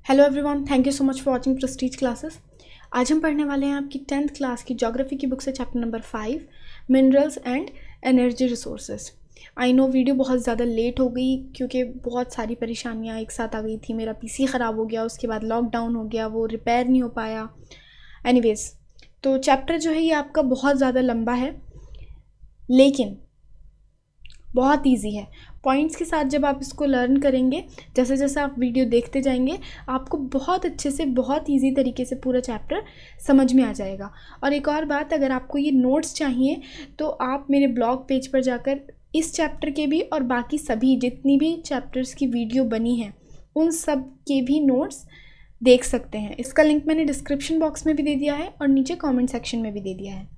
Hello everyone, thank you so much for watching Prestige classes. आज हम पढ़ने वाले हैं आपकी 10th क्लास की ज्योग्राफी की बुक से chapter number 5 minerals and energy resources. I know video बहुत ज़्यादा लेट हो गई क्योंकि बहुत सारी परेशानियां एक साथ आ गई थी। मेरा पीसी ख़राब हो गया, उसके बाद लॉकडाउन हो गया, वो रिपेयर नहीं हो पाया। एनीवेज, तो चैप्टर जो है ये आपका बहुत ज़्यादा लंबा है लेकिन बहुत इजी है। पॉइंट्स के साथ जब आप इसको लर्न करेंगे, जैसे जैसे आप वीडियो देखते जाएंगे, आपको बहुत अच्छे से, बहुत इजी तरीके से पूरा चैप्टर समझ में आ जाएगा। और एक और बात, अगर आपको ये नोट्स चाहिए तो आप मेरे ब्लॉग पेज पर जाकर इस चैप्टर के भी और बाकी सभी जितनी भी चैप्टर्स की वीडियो बनी है उन सब के भी नोट्स देख सकते हैं। इसका लिंक मैंने डिस्क्रिप्शन बॉक्स में भी दे दिया है और नीचे कॉमेंट सेक्शन में भी दे दिया है।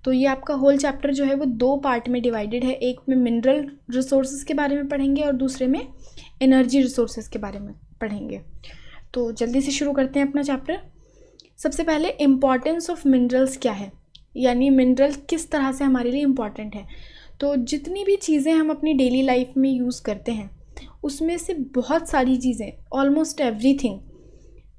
तो ये आपका होल चैप्टर जो है वो 2 पार्ट में डिवाइडेड है। एक में मिनरल रिसोर्सेज के बारे में पढ़ेंगे और दूसरे में एनर्जी रिसोर्सेज के बारे में पढ़ेंगे। तो जल्दी से शुरू करते हैं अपना चैप्टर। सबसे पहले इम्पॉर्टेंस ऑफ मिनरल्स क्या है, यानी मिनरल किस तरह से हमारे लिए इम्पॉर्टेंट है। तो जितनी भी चीज़ें हम अपनी डेली लाइफ में यूज़ करते हैं उसमें से बहुत सारी चीज़ें, ऑलमोस्ट एवरीथिंग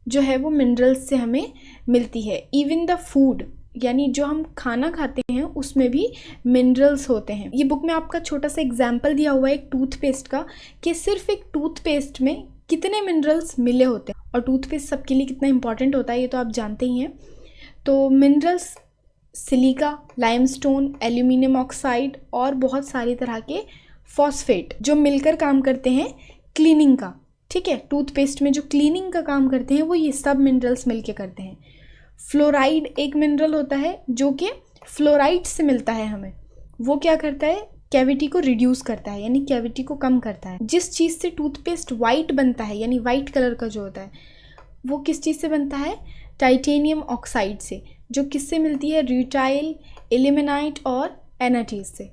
जो है वो मिनरल्स से हमें मिलती है। इवन द फूड, यानी जो हम खाना खाते हैं उसमें भी मिनरल्स होते हैं। ये बुक में आपका छोटा सा एग्जाम्पल दिया हुआ है एक टूथपेस्ट का, कि सिर्फ एक टूथपेस्ट में कितने मिनरल्स मिले होते हैं। और टूथपेस्ट सबके लिए कितना इंपॉर्टेंट होता है ये तो आप जानते ही हैं। तो minerals silica, limestone, aluminium oxide और बहुत सारी तरह के फॉस्फेट जो मिलकर काम करते हैं क्लीनिंग का। ठीक है, टूथपेस्ट में जो क्लीनिंग का काम करते हैं वो ये सब मिनरल्स मिलके करते हैं। फ्लोराइड एक मिनरल होता है जो कि फ्लोराइड से मिलता है हमें। वो क्या करता है, कैविटी को रिड्यूस करता है, यानी कैविटी को कम करता है। जिस चीज़ से टूथपेस्ट वाइट बनता है, यानी वाइट कलर का जो होता है, वो किस चीज़ से बनता है, टाइटेनियम ऑक्साइड से, जो किससे मिलती है, रूटाइल, इल्यूमिनाइट और एनाटीज से।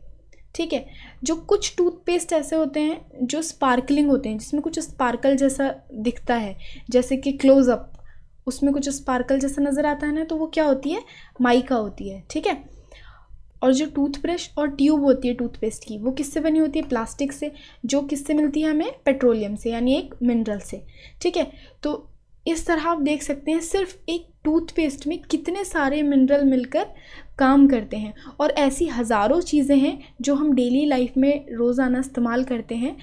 ठीक है, जो कुछ टूथपेस्ट ऐसे होते हैं जो स्पार्कलिंग होते हैं, जिसमें कुछ स्पार्कल जैसा दिखता है, जैसे कि क्लोजअप, उसमें कुछ स्पार्कल जैसा नज़र आता है ना, तो वो क्या होती है, माइका होती है। ठीक है, और जो टूथब्रश और ट्यूब होती है टूथपेस्ट की, वो किससे बनी होती है, प्लास्टिक से, जो किससे मिलती है हमें, पेट्रोलियम से, यानी एक मिनरल से। ठीक है, तो इस तरह आप देख सकते हैं सिर्फ एक टूथपेस्ट में कितने सारे मिनरल मिलकर काम करते हैं। और ऐसी हज़ारों चीज़ें हैं जो हम डेली लाइफ में रोज़ाना इस्तेमाल करते हैं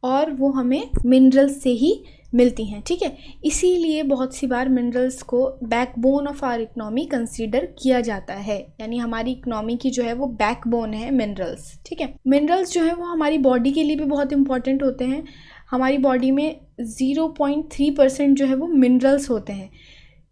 और वो हमें मिनरल्स से ही मिलती हैं। ठीक है, इसीलिए बहुत सी बार मिनरल्स को backbone of our economy consider किया जाता है, यानी हमारी इकोनॉमी की जो है वो बैकबोन है मिनरल्स। ठीक है, मिनरल्स जो है वो हमारी बॉडी के लिए भी बहुत इंपॉर्टेंट होते हैं। हमारी बॉडी में 0.3% जो है वो मिनरल्स होते हैं।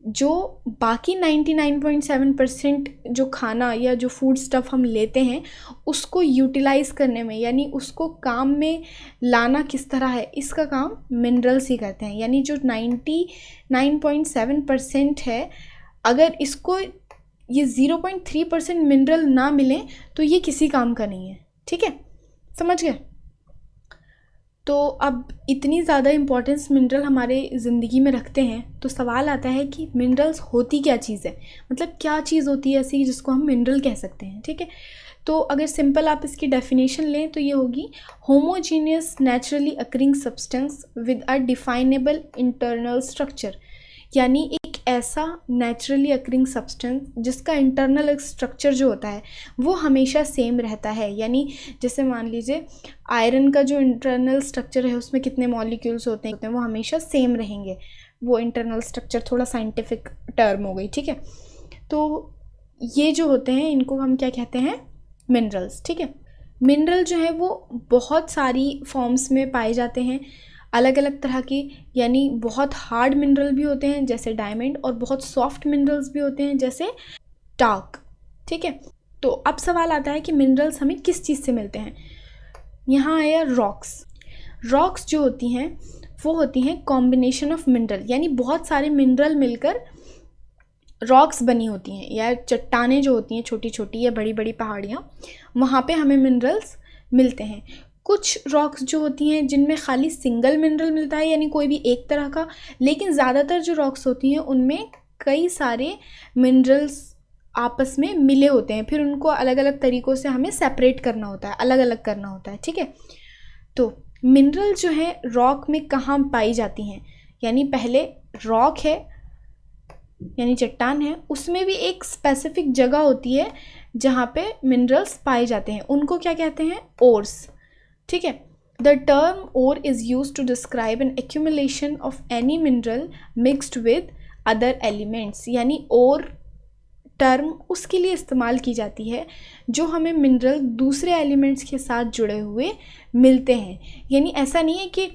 जो बाकी 99.7% जो खाना या जो फूड स्टफ़ हम लेते हैं उसको यूटिलाइज़ करने में, यानी उसको काम में लाना किस तरह है, इसका काम मिनरल्स ही करते हैं। यानी जो 99.7% है, अगर इसको ये 0.3% मिनरल ना मिले तो ये किसी काम का नहीं है। ठीक है, समझ गए। तो अब इतनी ज़्यादा इम्पोर्टेंस मिनरल हमारे ज़िंदगी में रखते हैं तो सवाल आता है कि मिनरल्स होती क्या चीज़ है, मतलब क्या चीज़ होती है ऐसी जिसको हम मिनरल कह सकते हैं। ठीक है, तो अगर सिंपल आप इसकी डेफिनेशन लें तो ये होगी, homogeneous naturally occurring substance with a definable internal structure, यानी एक ऐसा नेचुरली अकरिंग सब्सटेंस जिसका इंटरनल स्ट्रक्चर जो होता है वो हमेशा सेम रहता है। यानी जैसे मान लीजिए आयरन का जो इंटरनल स्ट्रक्चर है उसमें कितने मॉलिक्यूल्स होते हैं वो हमेशा सेम रहेंगे। वो इंटरनल स्ट्रक्चर थोड़ा साइंटिफिक टर्म हो गई। ठीक है, तो ये जो होते हैं इनको हम क्या कहते हैं, मिनरल्स। ठीक है, मिनरल जो है वो बहुत सारी फॉर्म्स में पाए जाते हैं, अलग अलग तरह की, यानी बहुत हार्ड मिनरल भी होते हैं जैसे डायमंड, और बहुत सॉफ्ट मिनरल्स भी होते हैं जैसे टार्क। ठीक है, तो अब सवाल आता है कि मिनरल्स हमें किस चीज़ से मिलते हैं। यहाँ आया रॉक्स। रॉक्स जो होती हैं वो होती हैं कॉम्बिनेशन ऑफ मिनरल, यानी बहुत सारे मिनरल मिलकर रॉक्स बनी होती हैं, या चट्टानें जो होती हैं छोटी छोटी या बड़ी बड़ी पहाड़ियाँ, वहाँ पे हमें मिनरल्स मिलते हैं। कुछ रॉक्स जो होती हैं जिनमें खाली सिंगल मिनरल मिलता है, यानी कोई भी एक तरह का, लेकिन ज़्यादातर जो रॉक्स होती हैं उनमें कई सारे मिनरल्स आपस में मिले होते हैं, फिर उनको अलग अलग तरीक़ों से हमें सेपरेट करना होता है, अलग अलग करना होता है। ठीक है, तो मिनरल जो है रॉक में कहाँ पाई जाती हैं, यानी पहले रॉक है यानी चट्टान है, उसमें भी एक स्पेसिफिक जगह होती है जहाँ पे मिनरल्स पाए जाते हैं, उनको क्या कहते हैं? ओर्स। ठीक है, the term ore is use to describe an accumulation of any mineral mixed with other elements. यानी ओर टर्म उसके लिए इस्तेमाल की जाती है जो हमें मिनरल दूसरे एलिमेंट्स के साथ जुड़े हुए मिलते हैं। यानी ऐसा नहीं है कि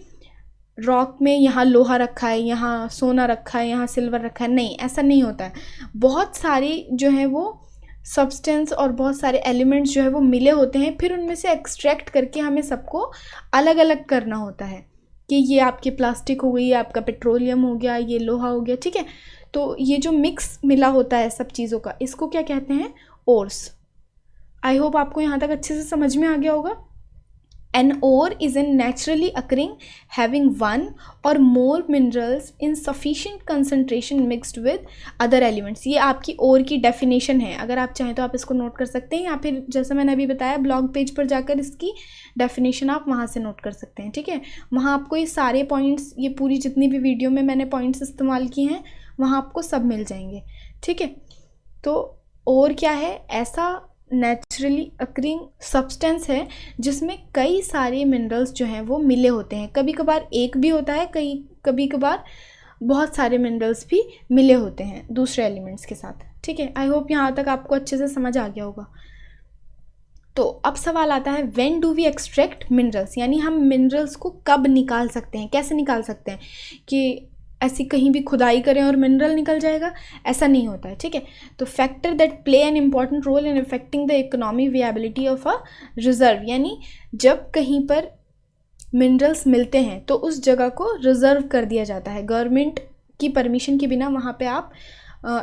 रॉक में यहाँ लोहा रखा है, यहाँ सोना रखा है, यहाँ सिल्वर रखा है, नहीं, ऐसा नहीं होता है। बहुत सारी जो है वो सब्सटेंस और बहुत सारे एलिमेंट्स जो है वो मिले होते हैं, फिर उनमें से एक्सट्रैक्ट करके हमें सबको अलग अलग करना होता है कि ये आपकी प्लास्टिक हो गई, ये आपका पेट्रोलियम हो गया, ये लोहा हो गया। ठीक है, तो ये जो मिक्स मिला होता है सब चीज़ों का, इसको क्या कहते हैं? ओर्स। आई होप आपको यहाँ तक अच्छे से समझ में आ गया होगा। An ore is a naturally occurring having one or more minerals in sufficient concentration mixed with other elements। ये आपकी ore की डेफिनेशन है, अगर आप चाहें तो आप इसको नोट कर सकते हैं, या फिर जैसा मैंने अभी बताया ब्लॉग पेज पर जाकर इसकी डेफिनेशन आप वहाँ से नोट कर सकते हैं। ठीक है, वहाँ आपको ये सारे पॉइंट्स, ये पूरी जितनी भी वीडियो में मैंने पॉइंट्स इस्तेमाल किए हैं वहाँ आपको सब मिल जाएंगे। ठीक है, तो ore क्या है? ऐसा नेचुरली अकरिंग सब्सटेंस है जिसमें कई सारे मिनरल्स जो हैं वो मिले होते हैं। कभी कभार एक भी होता है, कभी कभार बहुत सारे मिनरल्स भी मिले होते हैं दूसरे एलिमेंट्स के साथ। ठीक है, आई होप यहाँ तक आपको अच्छे से समझ आ गया होगा। तो अब सवाल आता है, when do we extract minerals, यानी हम मिनरल्स को कब निकाल सकते हैं, कैसे निकाल सकते हैं? कि ऐसी कहीं भी खुदाई करें और मिनरल निकल जाएगा, ऐसा नहीं होता है। ठीक है, तो factor that play an important role in affecting the economic viability of a reserve, यानी जब कहीं पर मिनरल्स मिलते हैं तो उस जगह को रिजर्व कर दिया जाता है। गवर्नमेंट की परमिशन के बिना वहाँ पे आप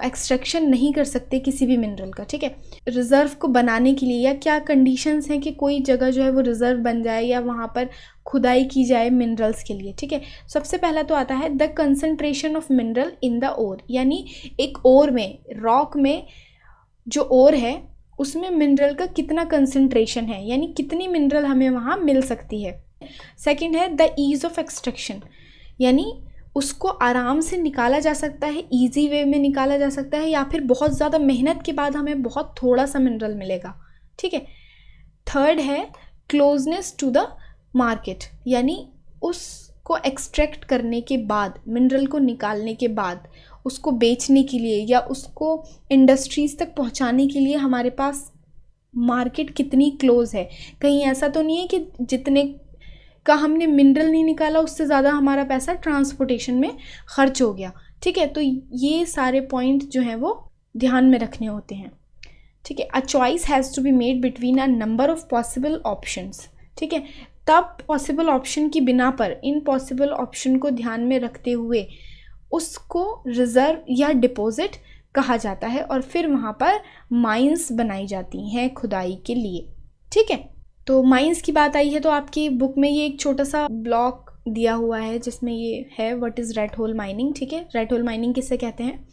एक्सट्रैक्शन नहीं कर सकते किसी भी मिनरल का। ठीक है, रिज़र्व को बनाने के लिए या क्या कंडीशंस हैं कि कोई जगह जो है वो रिज़र्व बन जाए या वहाँ पर खुदाई की जाए मिनरल्स के लिए? ठीक है, सबसे पहला तो आता है the concentration of mineral in the ore, यानी एक ओर में, रॉक में जो ओर है उसमें मिनरल का कितना कंसंट्रेशन है, यानी कितनी मिनरल हमें वहाँ मिल सकती है। सेकेंड है द ईज़ ऑफ एक्सट्रैक्शन, यानी उसको आराम से निकाला जा सकता है, इजी वे में निकाला जा सकता है, या फिर बहुत ज़्यादा मेहनत के बाद हमें बहुत थोड़ा सा मिनरल मिलेगा। ठीक है, थर्ड है क्लोजनेस टू द मार्केट, यानी उसको एक्सट्रैक्ट करने के बाद, मिनरल को निकालने के बाद उसको बेचने के लिए या उसको इंडस्ट्रीज़ तक पहुंचाने के लिए हमारे पास मार्केट कितनी क्लोज है। कहीं ऐसा तो नहीं है कि जितने का हमने मिनरल नहीं निकाला उससे ज़्यादा हमारा पैसा ट्रांसपोर्टेशन में खर्च हो गया। ठीक है, तो ये सारे पॉइंट जो हैं वो ध्यान में रखने होते हैं। ठीक है, a choice has to be made between a number of possible options. ठीक है, तब पॉसिबल ऑप्शन की बिना पर इन पॉसिबल ऑप्शन को ध्यान में रखते हुए उसको रिज़र्व या डिपॉजिट कहा जाता है, और फिर वहाँ पर माइंस बनाई जाती हैं खुदाई के लिए। ठीक है, तो माइंस की बात आई है तो आपकी बुक में ये एक छोटा सा ब्लॉक दिया हुआ है जिसमें ये है what is red hole mining. ठीक है, रेड होल माइनिंग किससे कहते हैं?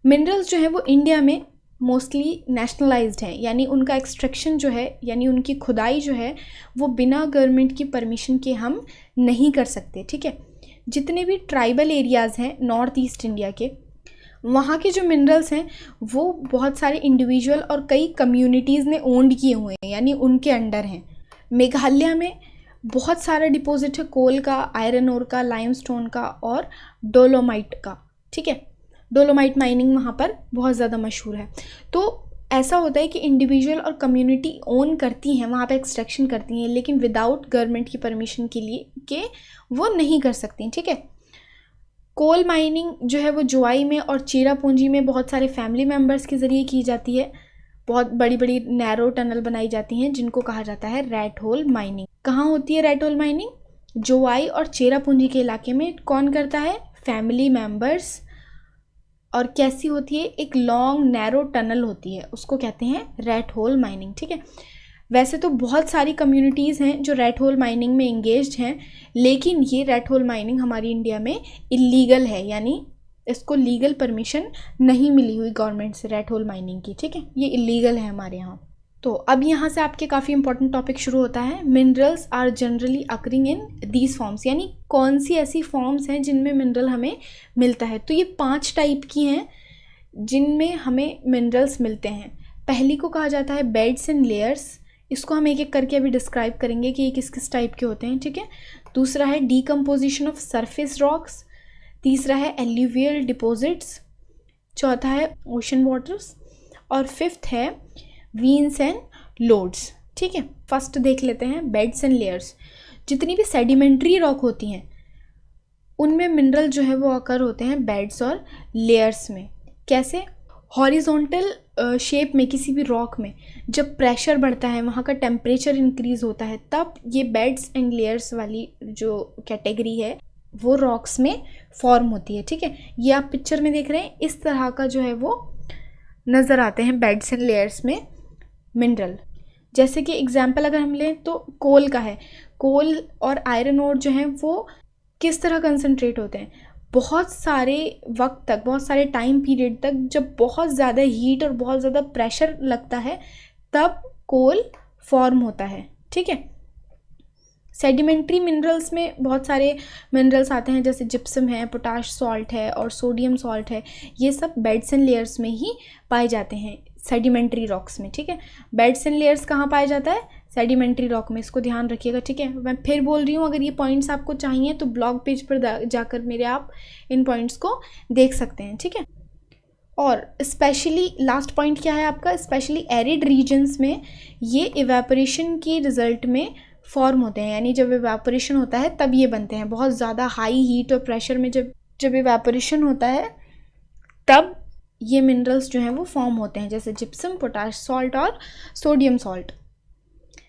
मिनरल्स जो है वो इंडिया में मोस्टली नेशनलाइज्ड हैं, यानी उनका एक्सट्रैक्शन जो है, यानी उनकी खुदाई जो है वो बिना गवर्नमेंट की परमिशन के हम नहीं कर सकते। ठीक है, जितने भी ट्राइबल एरियाज़ हैं नॉर्थ ईस्ट इंडिया के, वहाँ के जो मिनरल्स हैं वो बहुत सारे इंडिविजुअल और कई कम्युनिटीज़ ने ओन्ड किए हुए हैं, यानी उनके अंडर हैं। मेघालय में बहुत सारा डिपॉजिट है कोल का, आयरन ओर का, लाइमस्टोन का और डोलोमाइट का। ठीक है, डोलोमाइट माइनिंग वहाँ पर बहुत ज़्यादा मशहूर है। तो ऐसा होता है कि इंडिविजुअल और कम्युनिटी ओन करती हैं, वहाँ पे एक्सट्रैक्शन करती हैं, लेकिन विदाउट गवर्नमेंट की परमिशन के लिए के वो नहीं कर सकती। ठीक है, कोल माइनिंग जो है वो जोवाई में और चेरापूंजी में बहुत सारे फैमिली मेम्बर्स के ज़रिए की जाती है। बहुत बड़ी बड़ी नैरो टनल बनाई जाती हैं जिनको कहा जाता है रेड होल माइनिंग। कहाँ होती है रेड होल माइनिंग? जोवाई और चेरापूंजी के इलाके में। कौन करता है? Family members. और कैसी होती है? एक लॉन्ग नैरो टनल होती है, उसको कहते हैं रेड होल माइनिंग। ठीक है, वैसे तो बहुत सारी कम्युनिटीज़ हैं जो रेड होल माइनिंग में इंगेज्ड हैं, लेकिन ये रेड होल माइनिंग हमारी इंडिया में इलीगल है, यानी इसको लीगल परमिशन नहीं मिली हुई गवर्नमेंट से रेड होल माइनिंग की। ठीक है, ये इलीगल है हमारे यहाँ। तो अब यहाँ से आपके काफ़ी इंपॉर्टेंट टॉपिक शुरू होता है। Minerals are generally occurring in these forms, यानी कौन सी ऐसी फॉर्म्स हैं जिनमें मिनरल हमें मिलता है। तो ये 5 टाइप की हैं जिनमें हमें मिनरल्स मिलते हैं। पहली को कहा जाता है बेड्स एंड लेयर्स, इसको हम एक एक करके अभी डिस्क्राइब करेंगे कि ये किस किस टाइप के होते हैं, ठीक है। दूसरा है डीकम्पोजिशन ऑफ सरफेस रॉक्स, तीसरा है एल्यूवियल डिपॉजिट्स, चौथा है ओशन वाटर्स, और फिफ्थ है वीन्स एंड लोड्स, ठीक है। फर्स्ट देख लेते हैं बेड्स एंड लेयर्स। जितनी भी सेडिमेंट्री रॉक होती हैं उनमें मिनरल जो है वो अकर होते हैं बेड्स और लेयर्स में। कैसे? हॉरिजॉन्टल शेप में किसी भी रॉक में जब प्रेशर बढ़ता है, वहाँ का टेम्परेचर इंक्रीज़ होता है, तब ये बेड्स एंड लेयर्स वाली जो कैटेगरी है वो रॉक्स में फॉर्म होती है, ठीक है। ये आप पिक्चर में देख रहे हैं, इस तरह का जो है वो नज़र आते हैं बेड्स एंड लेयर्स में मिनरल। जैसे कि एग्जांपल अगर हम लें तो कोल का है। कोल और आयरन ओर जो हैं वो किस तरह कंसंट्रेट होते हैं? बहुत सारे वक्त तक, बहुत सारे टाइम पीरियड तक जब बहुत ज़्यादा हीट और बहुत ज़्यादा प्रेशर लगता है तब कोल फॉर्म होता है, ठीक है। सेडिमेंट्री मिनरल्स में बहुत सारे मिनरल्स आते हैं, जैसे जिप्सम है, पोटाश सॉल्ट है और सोडियम सॉल्ट है। ये सब बेड्स एंड लेयर्स में ही पाए जाते हैं, सेडिमेंट्री रॉक्स में, ठीक है। बेड्स एंड लेयर्स कहाँ पाया जाता है? सेडिमेंट्री रॉक में, इसको ध्यान रखिएगा, ठीक है। मैं फिर बोल रही हूँ, अगर ये पॉइंट्स आपको चाहिए तो ब्लॉग पेज पर जाकर मेरे आप इन पॉइंट्स को देख सकते हैं, ठीक है। और स्पेशली लास्ट पॉइंट क्या है आपका? स्पेशली एरिड रीजन्स में ये इवेपोरेशन की रिजल्ट में फॉर्म होते हैं, यानी जब इवेपोरेशन होता है तब ये बनते हैं। बहुत ज़्यादा हाई हीट और प्रेशर में जब इवेपोरेशन होता है तब ये मिनरल्स जो हैं वो फॉर्म होते हैं, जैसे जिप्सम, पोटाश सॉल्ट और सोडियम सॉल्ट।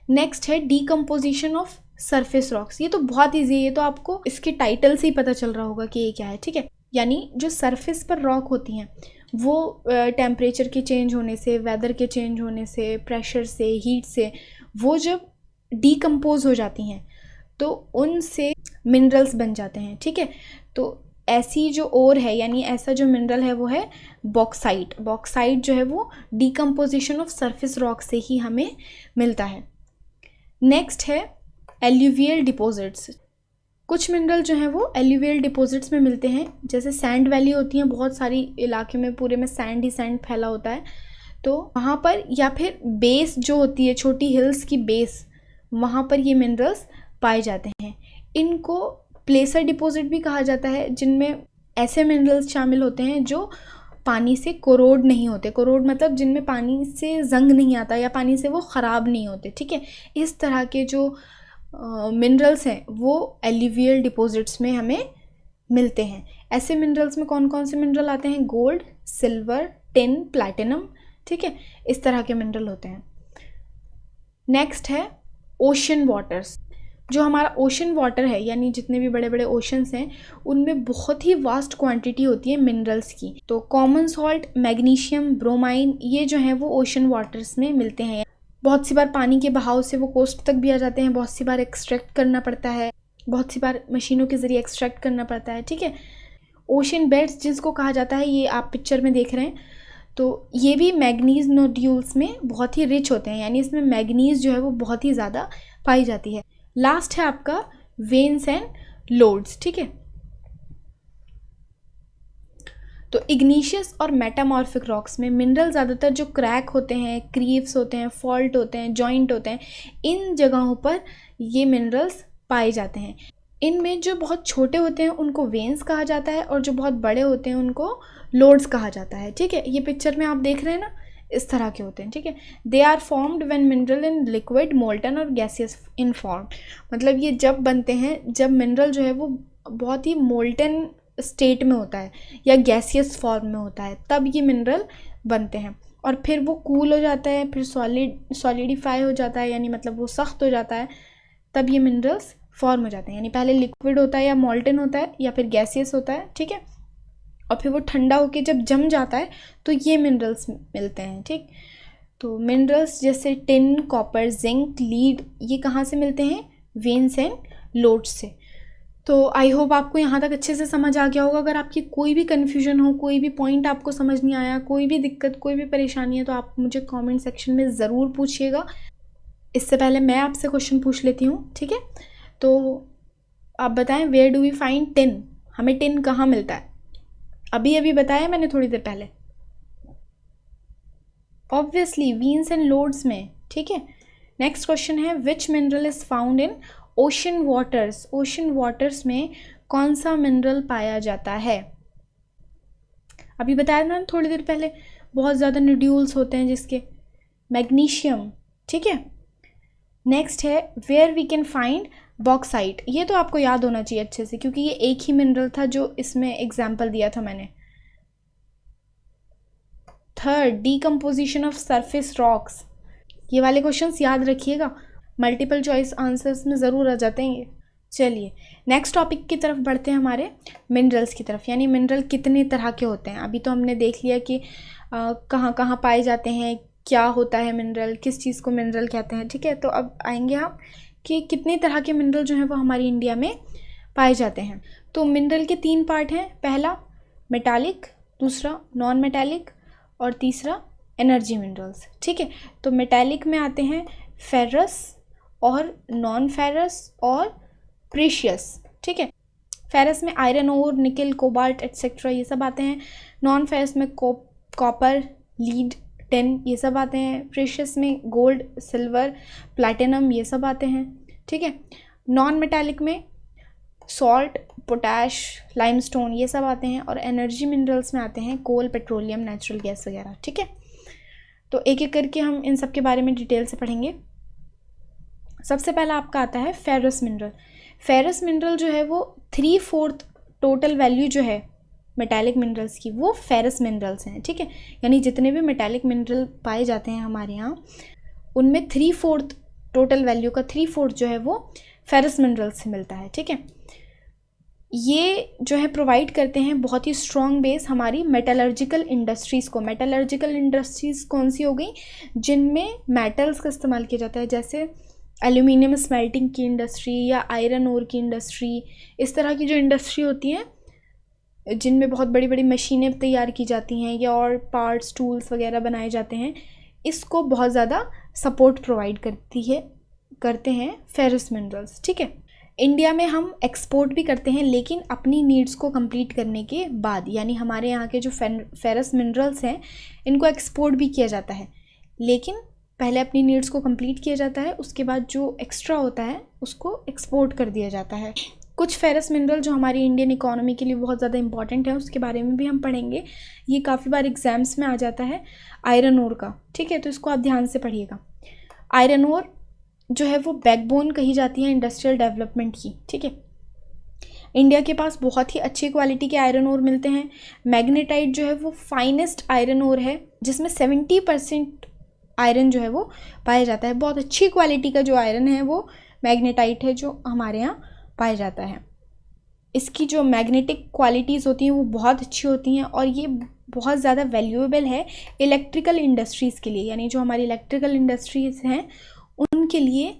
नेक्स्ट है डीकम्पोजिशन ऑफ सरफेस रॉक्स। ये तो बहुत ईजी है, ये तो आपको इसके टाइटल से ही पता चल रहा होगा कि ये क्या है, ठीक है। यानी जो सरफेस पर रॉक होती हैं वो टेम्परेचर के चेंज होने से, वेदर के चेंज होने से, प्रेशर से, हीट से, वो जब डीकम्पोज हो जाती हैं तो उनसे मिनरल्स बन जाते हैं, ठीक है। तो ऐसी जो ओर है, यानी ऐसा जो मिनरल है वो है बॉक्साइट। बॉक्साइट जो है वो डीकम्पोजिशन ऑफ सरफेस रॉक से ही हमें मिलता है। नेक्स्ट है एल्यूवियल डिपॉजिट्स। कुछ मिनरल जो हैं वो एल्यूवियल डिपॉजिट्स में मिलते हैं, जैसे सैंड वैली होती हैं, बहुत सारी इलाके में पूरे में सैंड ही सैंड फैला होता है, तो वहाँ पर, या फिर बेस जो होती है, छोटी हिल्स की बेस, वहाँ पर ये मिनरल्स पाए जाते हैं। इनको प्लेसर डिपॉजिट भी कहा जाता है, जिनमें ऐसे मिनरल्स शामिल होते हैं जो पानी से कोरोड नहीं होते। कोरोड मतलब जिनमें पानी से जंग नहीं आता या पानी से वो ख़राब नहीं होते, ठीक है। इस तरह के जो मिनरल्स हैं वो एल्यूवियल डिपॉजिट्स में हमें मिलते हैं। ऐसे मिनरल्स में कौन कौन से मिनरल आते हैं? गोल्ड, सिल्वर, टिन, प्लैटिनम, ठीक है, इस तरह के मिनरल होते हैं। नेक्स्ट है ओशन वाटर्स। जो हमारा ओशन वाटर है, यानी जितने भी बड़े बड़े ओशंस हैं, उनमें बहुत ही वास्ट क्वांटिटी होती है मिनरल्स की। तो कॉमन सॉल्ट, मैग्नीशियम, ब्रोमाइन, ये जो हैं वो ओशन वाटर्स में मिलते हैं। बहुत सी बार पानी के बहाव से वो कोस्ट तक भी आ जाते हैं, बहुत सी बार एक्सट्रैक्ट करना पड़ता है, बहुत सी बार मशीनों के ज़रिए एक्सट्रैक्ट करना पड़ता है, ठीक है। ओशन बेड्स जिसको कहा जाता है, ये आप पिक्चर में देख रहे हैं, तो ये भी मैग्नीज नोड्यूल्स में बहुत ही रिच होते हैं, यानी इसमें मैग्नीज जो है वो बहुत ही ज़्यादा पाई जाती है। लास्ट है आपका वेन्स एंड लोड्स, ठीक है। तो इग्नीशियस और मेटामॉर्फिक रॉक्स में मिनरल ज़्यादातर जो क्रैक होते हैं, क्रीव्स होते हैं, फॉल्ट होते हैं, जॉइंट होते हैं, इन जगहों पर ये मिनरल्स पाए जाते हैं। इनमें जो बहुत छोटे होते हैं उनको वेन्स कहा जाता है, और जो बहुत बड़े होते हैं उनको लोड्स कहा जाता है, ठीक है। ये पिक्चर में आप देख रहे हैं ना, इस तरह के होते हैं, ठीक है। They are formed when mineral in liquid, molten और गैसियस इन फॉर्म। मतलब ये जब बनते हैं जब मिनरल जो है वो बहुत ही मोल्टन स्टेट में होता है या गैसियस फॉर्म में होता है, तब ये मिनरल बनते हैं। और फिर वो कूल हो जाता है, फिर सॉलिडिफाई हो जाता है, यानी मतलब वो सख्त हो जाता है, तब ये मिनरल्स फॉर्म हो जाते हैं। यानी पहले लिक्विड होता है या मोल्टन होता है या फिर गैसियस होता है, ठीक है, और फिर वो ठंडा होके जब जम जाता है तो ये मिनरल्स मिलते हैं, ठीक। तो मिनरल्स जैसे टिन, कॉपर, जिंक, लीड, ये कहाँ से मिलते हैं? वेन्स एंड लोड्स से। तो आई होप आपको यहाँ तक अच्छे से समझ आ गया होगा। अगर आपकी कोई भी कन्फ्यूजन हो, कोई भी पॉइंट आपको समझ नहीं आया, कोई भी दिक्कत, कोई भी परेशानी है, तो आप मुझे कमेंट सेक्शन में ज़रूर पूछिएगा। इससे पहले मैं आपसे क्वेश्चन पूछ लेती हूँ, ठीक है। तो आप बताएं, where do we find tin, हमें टिन कहाँ मिलता है? अभी अभी बताया मैंने थोड़ी देर पहले, ऑब्वियसली वीन्स एंड लोड्स में, ठीक है। नेक्स्ट क्वेश्चन है, विच mineral is found in ocean waters, ocean waters में कौन सा मिनरल पाया जाता है? अभी बताया ना थोड़ी देर पहले, बहुत ज़्यादा नोड्यूल्स होते हैं जिसके, मैग्नीशियम, ठीक है। नेक्स्ट है, where we can find bauxite, ये तो आपको याद होना चाहिए अच्छे से, क्योंकि ये एक ही मिनरल था जो इसमें एग्जाम्पल दिया था मैंने। Third, decomposition of surface rocks, ये वाले क्वेश्चंस याद रखिएगा, मल्टीपल चॉइस आंसर्स में ज़रूर आ जाते हैं ये। चलिए नेक्स्ट टॉपिक की तरफ बढ़ते हैं, हमारे मिनरल्स की तरफ, यानी मिनरल कितने तरह के होते हैं। अभी तो हमने देख लिया कि कहाँ कहाँ पाए जाते हैं, क्या होता है मिनरल, किस चीज़ को मिनरल कहते हैं, ठीक है। तो अब आएंगे हम कि कितने तरह के मिनरल जो हैं वो हमारी इंडिया में पाए जाते हैं। तो मिनरल के 3 पार्ट हैं, पहला मेटालिक, दूसरा नॉन मेटालिक और तीसरा एनर्जी मिनरल्स, ठीक है। तो मेटालिक में आते हैं फेरस और नॉन फेरस और प्रीशियस, ठीक है। फेरस में आयरन ओर, निकल, कोबाल्ट एट्सेट्रा ये सब आते हैं। नॉन फेरस में कॉपर, लीड, टिन ये सब आते हैं। प्रीशियस में गोल्ड, सिल्वर, प्लैटिनम ये सब आते हैं, ठीक है। नॉन मेटालिक में सॉल्ट, पोटैश, लाइमस्टोन ये सब आते हैं। और एनर्जी मिनरल्स में आते हैं कोल, पेट्रोलियम, नेचुरल गैस वगैरह, ठीक है। तो एक एक करके हम इन सब के बारे में डिटेल से पढ़ेंगे। सबसे पहला आपका आता है फेरस मिनरल। फेरस मिनरल जो है वो 3/4 टोटल वैल्यू जो है मेटालिक मिनरल्स की, वो फेरस मिनरल्स हैं, ठीक है। यानी जितने भी मेटालिक मिनरल पाए जाते हैं हमारे यहाँ, उनमें 3/4 टोटल वैल्यू का 3/4 जो है वो फेरस मिनरल्स से मिलता है, ठीक है। ये जो है प्रोवाइड करते हैं बहुत ही स्ट्रॉन्ग बेस हमारी मेटलर्जिकल इंडस्ट्रीज़ को। मेटलर्जिकल इंडस्ट्रीज़ कौन सी हो गई? जिनमें मेटल्स का इस्तेमाल किया जाता है, जैसे एल्यूमिनियम स्मेल्टिंग की इंडस्ट्री या आयरन ओर की इंडस्ट्री, इस तरह की जो इंडस्ट्री होती हैं जिनमें बहुत बड़ी बड़ी मशीनें तैयार की जाती हैं या और पार्ट्स, टूल्स वगैरह बनाए जाते हैं, इसको बहुत ज़्यादा सपोर्ट प्रोवाइड करते हैं फेरस मिनरल्स, ठीक है। इंडिया में हम एक्सपोर्ट भी करते हैं, लेकिन अपनी नीड्स को कंप्लीट करने के बाद, यानी हमारे यहाँ के जो फेरस मिनरल्स हैं इनको एक्सपोर्ट भी किया जाता है, लेकिन पहले अपनी नीड्स को कंप्लीट किया जाता है, उसके बाद जो एक्स्ट्रा होता है उसको एक्सपोर्ट कर दिया जाता है। कुछ फेरस मिनरल जो हमारी इंडियन इकोनॉमी के लिए बहुत ज़्यादा इंपॉर्टेंट है, उसके बारे में भी हम पढ़ेंगे। ये काफ़ी बार एग्जाम्स में आ जाता है, आयरन ओर का, ठीक है, तो इसको आप ध्यान से पढ़िएगा। आयरन ओर जो है वो बैकबोन कही जाती है इंडस्ट्रियल डेवलपमेंट की, ठीक है। इंडिया के पास बहुत ही अच्छी क्वालिटी के आयरन ओर मिलते हैं। मैग्नेटाइट जो है वो फाइनेस्ट आयरन ओर है, जिसमें 70% आयरन जो है वो पाया जाता है। बहुत अच्छी क्वालिटी का जो आयरन है वो मैग्नेटाइट है, जो हमारे यहाँ पाया जाता है। इसकी जो मैग्नेटिक क्वालिटीज़ होती हैं वो बहुत अच्छी होती हैं, और ये बहुत ज़्यादा वैल्यूएबल है इलेक्ट्रिकल इंडस्ट्रीज़ के लिए, यानी जो हमारी इलेक्ट्रिकल इंडस्ट्रीज़ हैं उनके लिए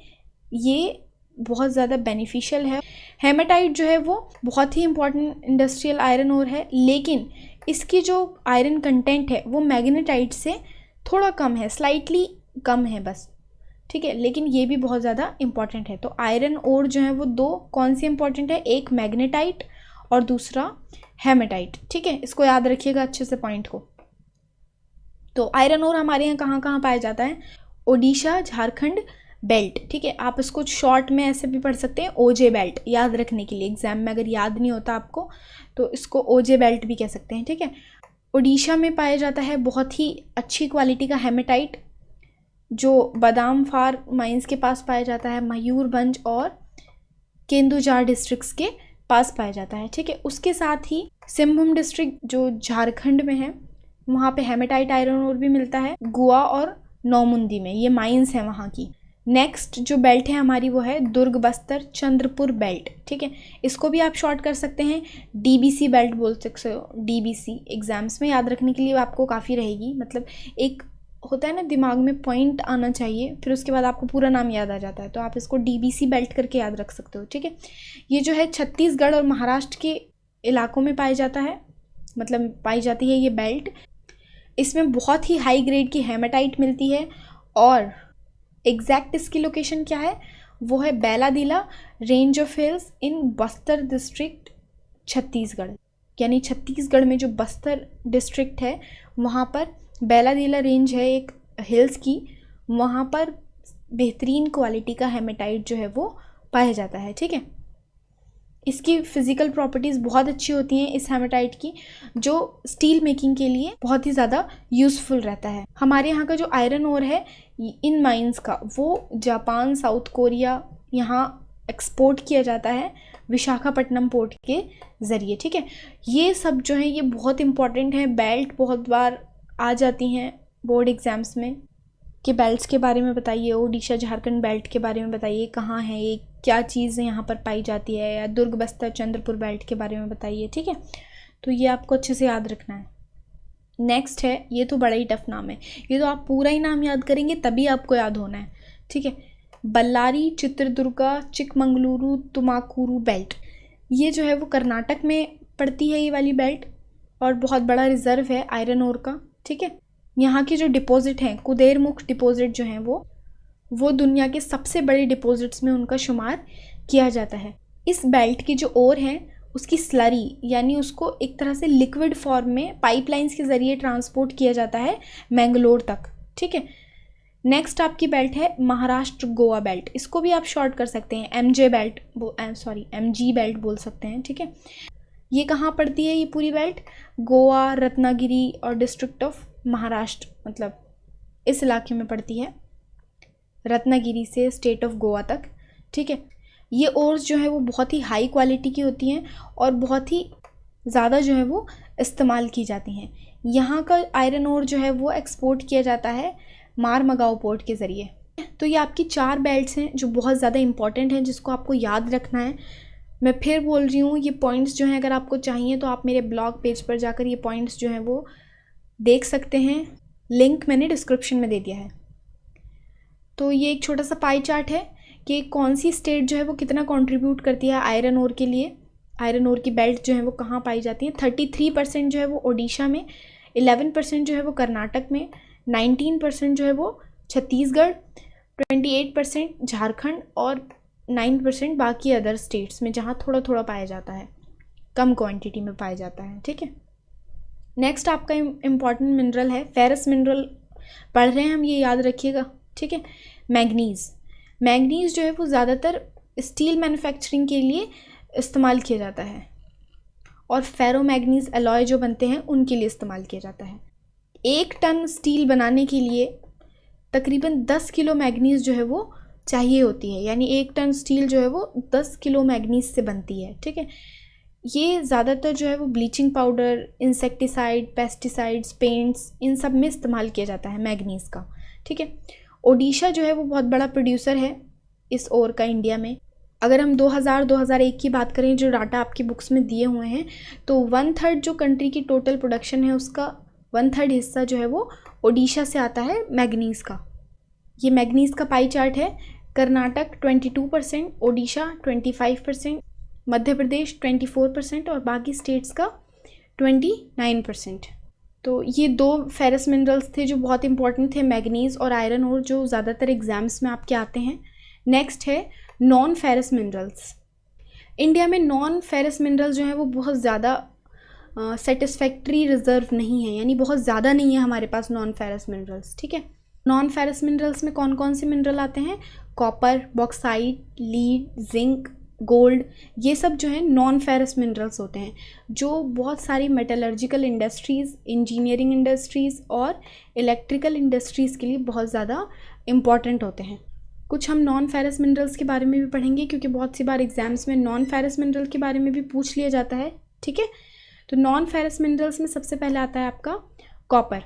ये बहुत ज़्यादा बेनिफिशियल है। हेमेटाइट जो है वो बहुत ही इंपॉर्टेंट इंडस्ट्रियल आयरन ओर है, लेकिन इसकी जो आयरन कंटेंट है वो मैग्नेटाइट से थोड़ा कम है, स्लाइटली कम है बस, ठीक है, लेकिन ये भी बहुत ज़्यादा इंपॉर्टेंट है। तो आयरन ओर जो है वो 2 कौन सी इंपॉर्टेंट है? एक मैग्नेटाइट और दूसरा हेमेटाइट, ठीक है। इसको याद रखिएगा अच्छे से पॉइंट को। तो आयरन ओर हमारे यहाँ कहाँ कहाँ पाया जाता है? ओडिशा, झारखंड बेल्ट, ठीक है। आप इसको शॉर्ट में ऐसे भी पढ़ सकते हैं, ओजे बेल्ट, याद रखने के लिए एग्जाम में अगर याद नहीं होता आपको तो इसको ओजे बेल्ट भी कह सकते हैं, ठीक है। ओडिशा में पाया जाता है बहुत ही अच्छी क्वालिटी का हेमेटाइट, जो बादाम फार माइंस के पास पाया जाता है, मयूरभंज और केंदुझार डिस्ट्रिक्ट्स के पास पाया जाता है, ठीक है। उसके साथ ही सिंहभूम डिस्ट्रिक्ट जो झारखंड में है, वहाँ पे हेमेटाइट आयरन ओर भी मिलता है। गोवा और नौमुंदी में ये माइंस हैं वहाँ की। नेक्स्ट जो बेल्ट है हमारी वो है दुर्ग, बस्तर, चंद्रपुर बेल्ट, ठीक है। इसको भी आप शॉर्ट कर सकते हैं, डीबीसी बेल्ट बोल सकते हो। डीबीसी एग्जाम्स में याद रखने के लिए आपको काफ़ी रहेगी, मतलब एक होता है ना दिमाग में पॉइंट आना चाहिए, फिर उसके बाद आपको पूरा नाम याद आ जाता है, तो आप इसको DBC बेल्ट करके याद रख सकते हो, ठीक है। ये जो है छत्तीसगढ़ और महाराष्ट्र के इलाकों में पाया जाता है, मतलब पाई जाती है ये बेल्ट। इसमें बहुत ही हाई ग्रेड की हेमाटाइट मिलती है और एग्जैक्ट इसकी लोकेशन क्या है, वो है Bailadila range of hills in Bastar district Chhattisgarh. यानी छत्तीसगढ़ में जो बस्तर डिस्ट्रिक्ट है वहाँ पर बैलादीला रेंज है एक हिल्स की, वहाँ पर बेहतरीन क्वालिटी का हेमाटाइट जो है वो पाया जाता है, ठीक है। इसकी फ़िज़िकल प्रॉपर्टीज़ बहुत अच्छी होती हैं इस हेमाटाइट की, जो स्टील मेकिंग के लिए बहुत ही ज़्यादा यूज़फुल रहता है। हमारे यहाँ का जो आयरन ओर है इन माइंस का, वो जापान, साउथ कोरिया यहाँ एक्सपोर्ट किया जाता है विशाखापट्टनम पोर्ट के ज़रिए, ठीक है। ये सब जो है ये बहुत इंपॉर्टेंट है। बेल्ट बहुत बार आ जाती हैं बोर्ड एग्ज़ाम्स में कि बेल्ट्स के बारे में बताइए, ओडिशा झारखंड बेल्ट के बारे में बताइए, कहाँ है ये, क्या चीज़ यहाँ पर पाई जाती है, या दुर्ग बस्तर चंद्रपुर बेल्ट के बारे में बताइए, ठीक है। तो ये आपको अच्छे से याद रखना है। नेक्स्ट है, ये तो बड़ा ही टफ नाम है, ये तो आप पूरा ही नाम याद करेंगे तभी आपको याद होना है, ठीक है। बल्लारी चित्रदुर्गा चिकमंगलुरु तुमाकुरु बेल्ट, ये जो है वो कर्नाटक में पड़ती है ये वाली बेल्ट, और बहुत बड़ा रिज़र्व है आयरन ओर का, ठीक है। यहाँ के जो डिपॉजिट हैं, कुदेरमुख डिपॉजिट जो हैं वो दुनिया के सबसे बड़े डिपॉजिट्स में उनका शुमार किया जाता है। इस बेल्ट की जो ओर है उसकी स्लरी, यानी उसको एक तरह से लिक्विड फॉर्म में पाइपलाइंस के ज़रिए ट्रांसपोर्ट किया जाता है मैंगलोर तक, ठीक है। नेक्स्ट आपकी बेल्ट है महाराष्ट्र गोवा बेल्ट, इसको भी आप शॉर्ट कर सकते हैं MG बेल्ट बोल सकते हैं, ठीक है। ये कहाँ पड़ती है ये पूरी बेल्ट, गोवा, रत्नागिरी और डिस्ट्रिक्ट ऑफ महाराष्ट्र, मतलब इस इलाके में पड़ती है, रत्नागिरी से स्टेट ऑफ गोवा तक, ठीक है। ये ओर्स जो है वो बहुत ही हाई क्वालिटी की होती हैं और बहुत ही ज़्यादा जो है वो इस्तेमाल की जाती हैं। यहाँ का आयरन ओर जो है वो एक्सपोर्ट किया जाता है मारमगाओ पोर्ट के ज़रिए। तो ये आपकी 4 बेल्ट्स हैं जो बहुत ज़्यादा इंपॉर्टेंट हैं, जिसको आपको याद रखना है। मैं फिर बोल रही हूँ, ये पॉइंट्स जो हैं अगर आपको चाहिए तो आप मेरे ब्लॉग पेज पर जाकर ये पॉइंट्स जो हैं वो देख सकते हैं, लिंक मैंने डिस्क्रिप्शन में दे दिया है। तो ये एक छोटा सा पाई चार्ट है कि कौन सी स्टेट जो है वो कितना कंट्रीब्यूट करती है आयरन ओर के लिए। आयरन ओर की बेल्ट जो है वो कहाँ पाई जाती है, 33% जो है वो ओडिशा में, 11% जो है वो कर्नाटक में, 19% जो है वो छत्तीसगढ़, 28% झारखंड और 9% बाकी अदर स्टेट्स में जहाँ थोड़ा थोड़ा पाया जाता है, कम क्वांटिटी में पाया जाता है, ठीक है। नेक्स्ट आपका इम्पॉर्टेंट मिनरल है, फेरस मिनरल पढ़ रहे हैं हम, ये याद रखिएगा, ठीक है। मैंगनीज़ जो है वो ज़्यादातर स्टील मैन्युफैक्चरिंग के लिए इस्तेमाल किया जाता है और फेरोमैग्नीज अलॉय जो बनते हैं उनके लिए इस्तेमाल किया जाता है। 1 टन स्टील बनाने के लिए तकरीबन 10 किलो मैंगनीज़ जो है वो चाहिए होती है, यानी 1 टन स्टील जो है वो 10 किलो मैंगनीज़ से बनती है, ठीक है। ये ज़्यादातर जो है वो bleaching powder, insecticide, pesticides, paints, इन सब में इस्तेमाल किया जाता है मैंगनीज़ का, ठीक है। ओडिशा जो है वो बहुत बड़ा प्रोड्यूसर है इस ओर का इंडिया में। अगर हम 2000-2001 की बात करें, जो डाटा आपकी बुक्स में दिए हुए हैं, तो 1/3 जो कंट्री की टोटल प्रोडक्शन है उसका 1/3 हिस्सा जो है वो ओडिशा से आता है मैंगनीज़ का। ये मैंगनीज़ का पाई चार्ट है। कर्नाटक 22%, ओडिशा 25%, मध्य प्रदेश 24% और बाकी स्टेट्स का 29%। तो ये 2 फेरस मिनरल्स थे जो बहुत इंपॉर्टेंट थे, मैंगनीज़ और आयरन ओर, जो ज़्यादातर एग्जाम्स में आपके आते हैं। नेक्स्ट है नॉन फेरस मिनरल्स। इंडिया में नॉन फेरस मिनरल्स जो हैं वो बहुत ज़्यादा सेटिस्फैक्ट्री रिजर्व नहीं है, यानी बहुत ज़्यादा नहीं है हमारे पास नॉन फेरस मिनरल्स, ठीक है। नॉन फेरस मिनरल्स में कौन कौन से मिनरल आते हैं, copper, bauxite, lead, zinc, gold, ये सब जो है नॉन फेरस मिनरल्स होते हैं, जो बहुत सारी मेटलर्जिकल इंडस्ट्रीज़, इंजीनियरिंग इंडस्ट्रीज़ और इलेक्ट्रिकल इंडस्ट्रीज़ के लिए बहुत ज़्यादा इम्पॉर्टेंट होते हैं। कुछ हम नॉन फेरस मिनरल्स के बारे में भी पढ़ेंगे, क्योंकि बहुत सी बार एग्जाम्स में नॉन फेरस मिनरल के बारे में भी पूछ लिया जाता है, ठीक है। तो नॉन फेरस मिनरल्स में सबसे पहले आता है आपका कॉपर।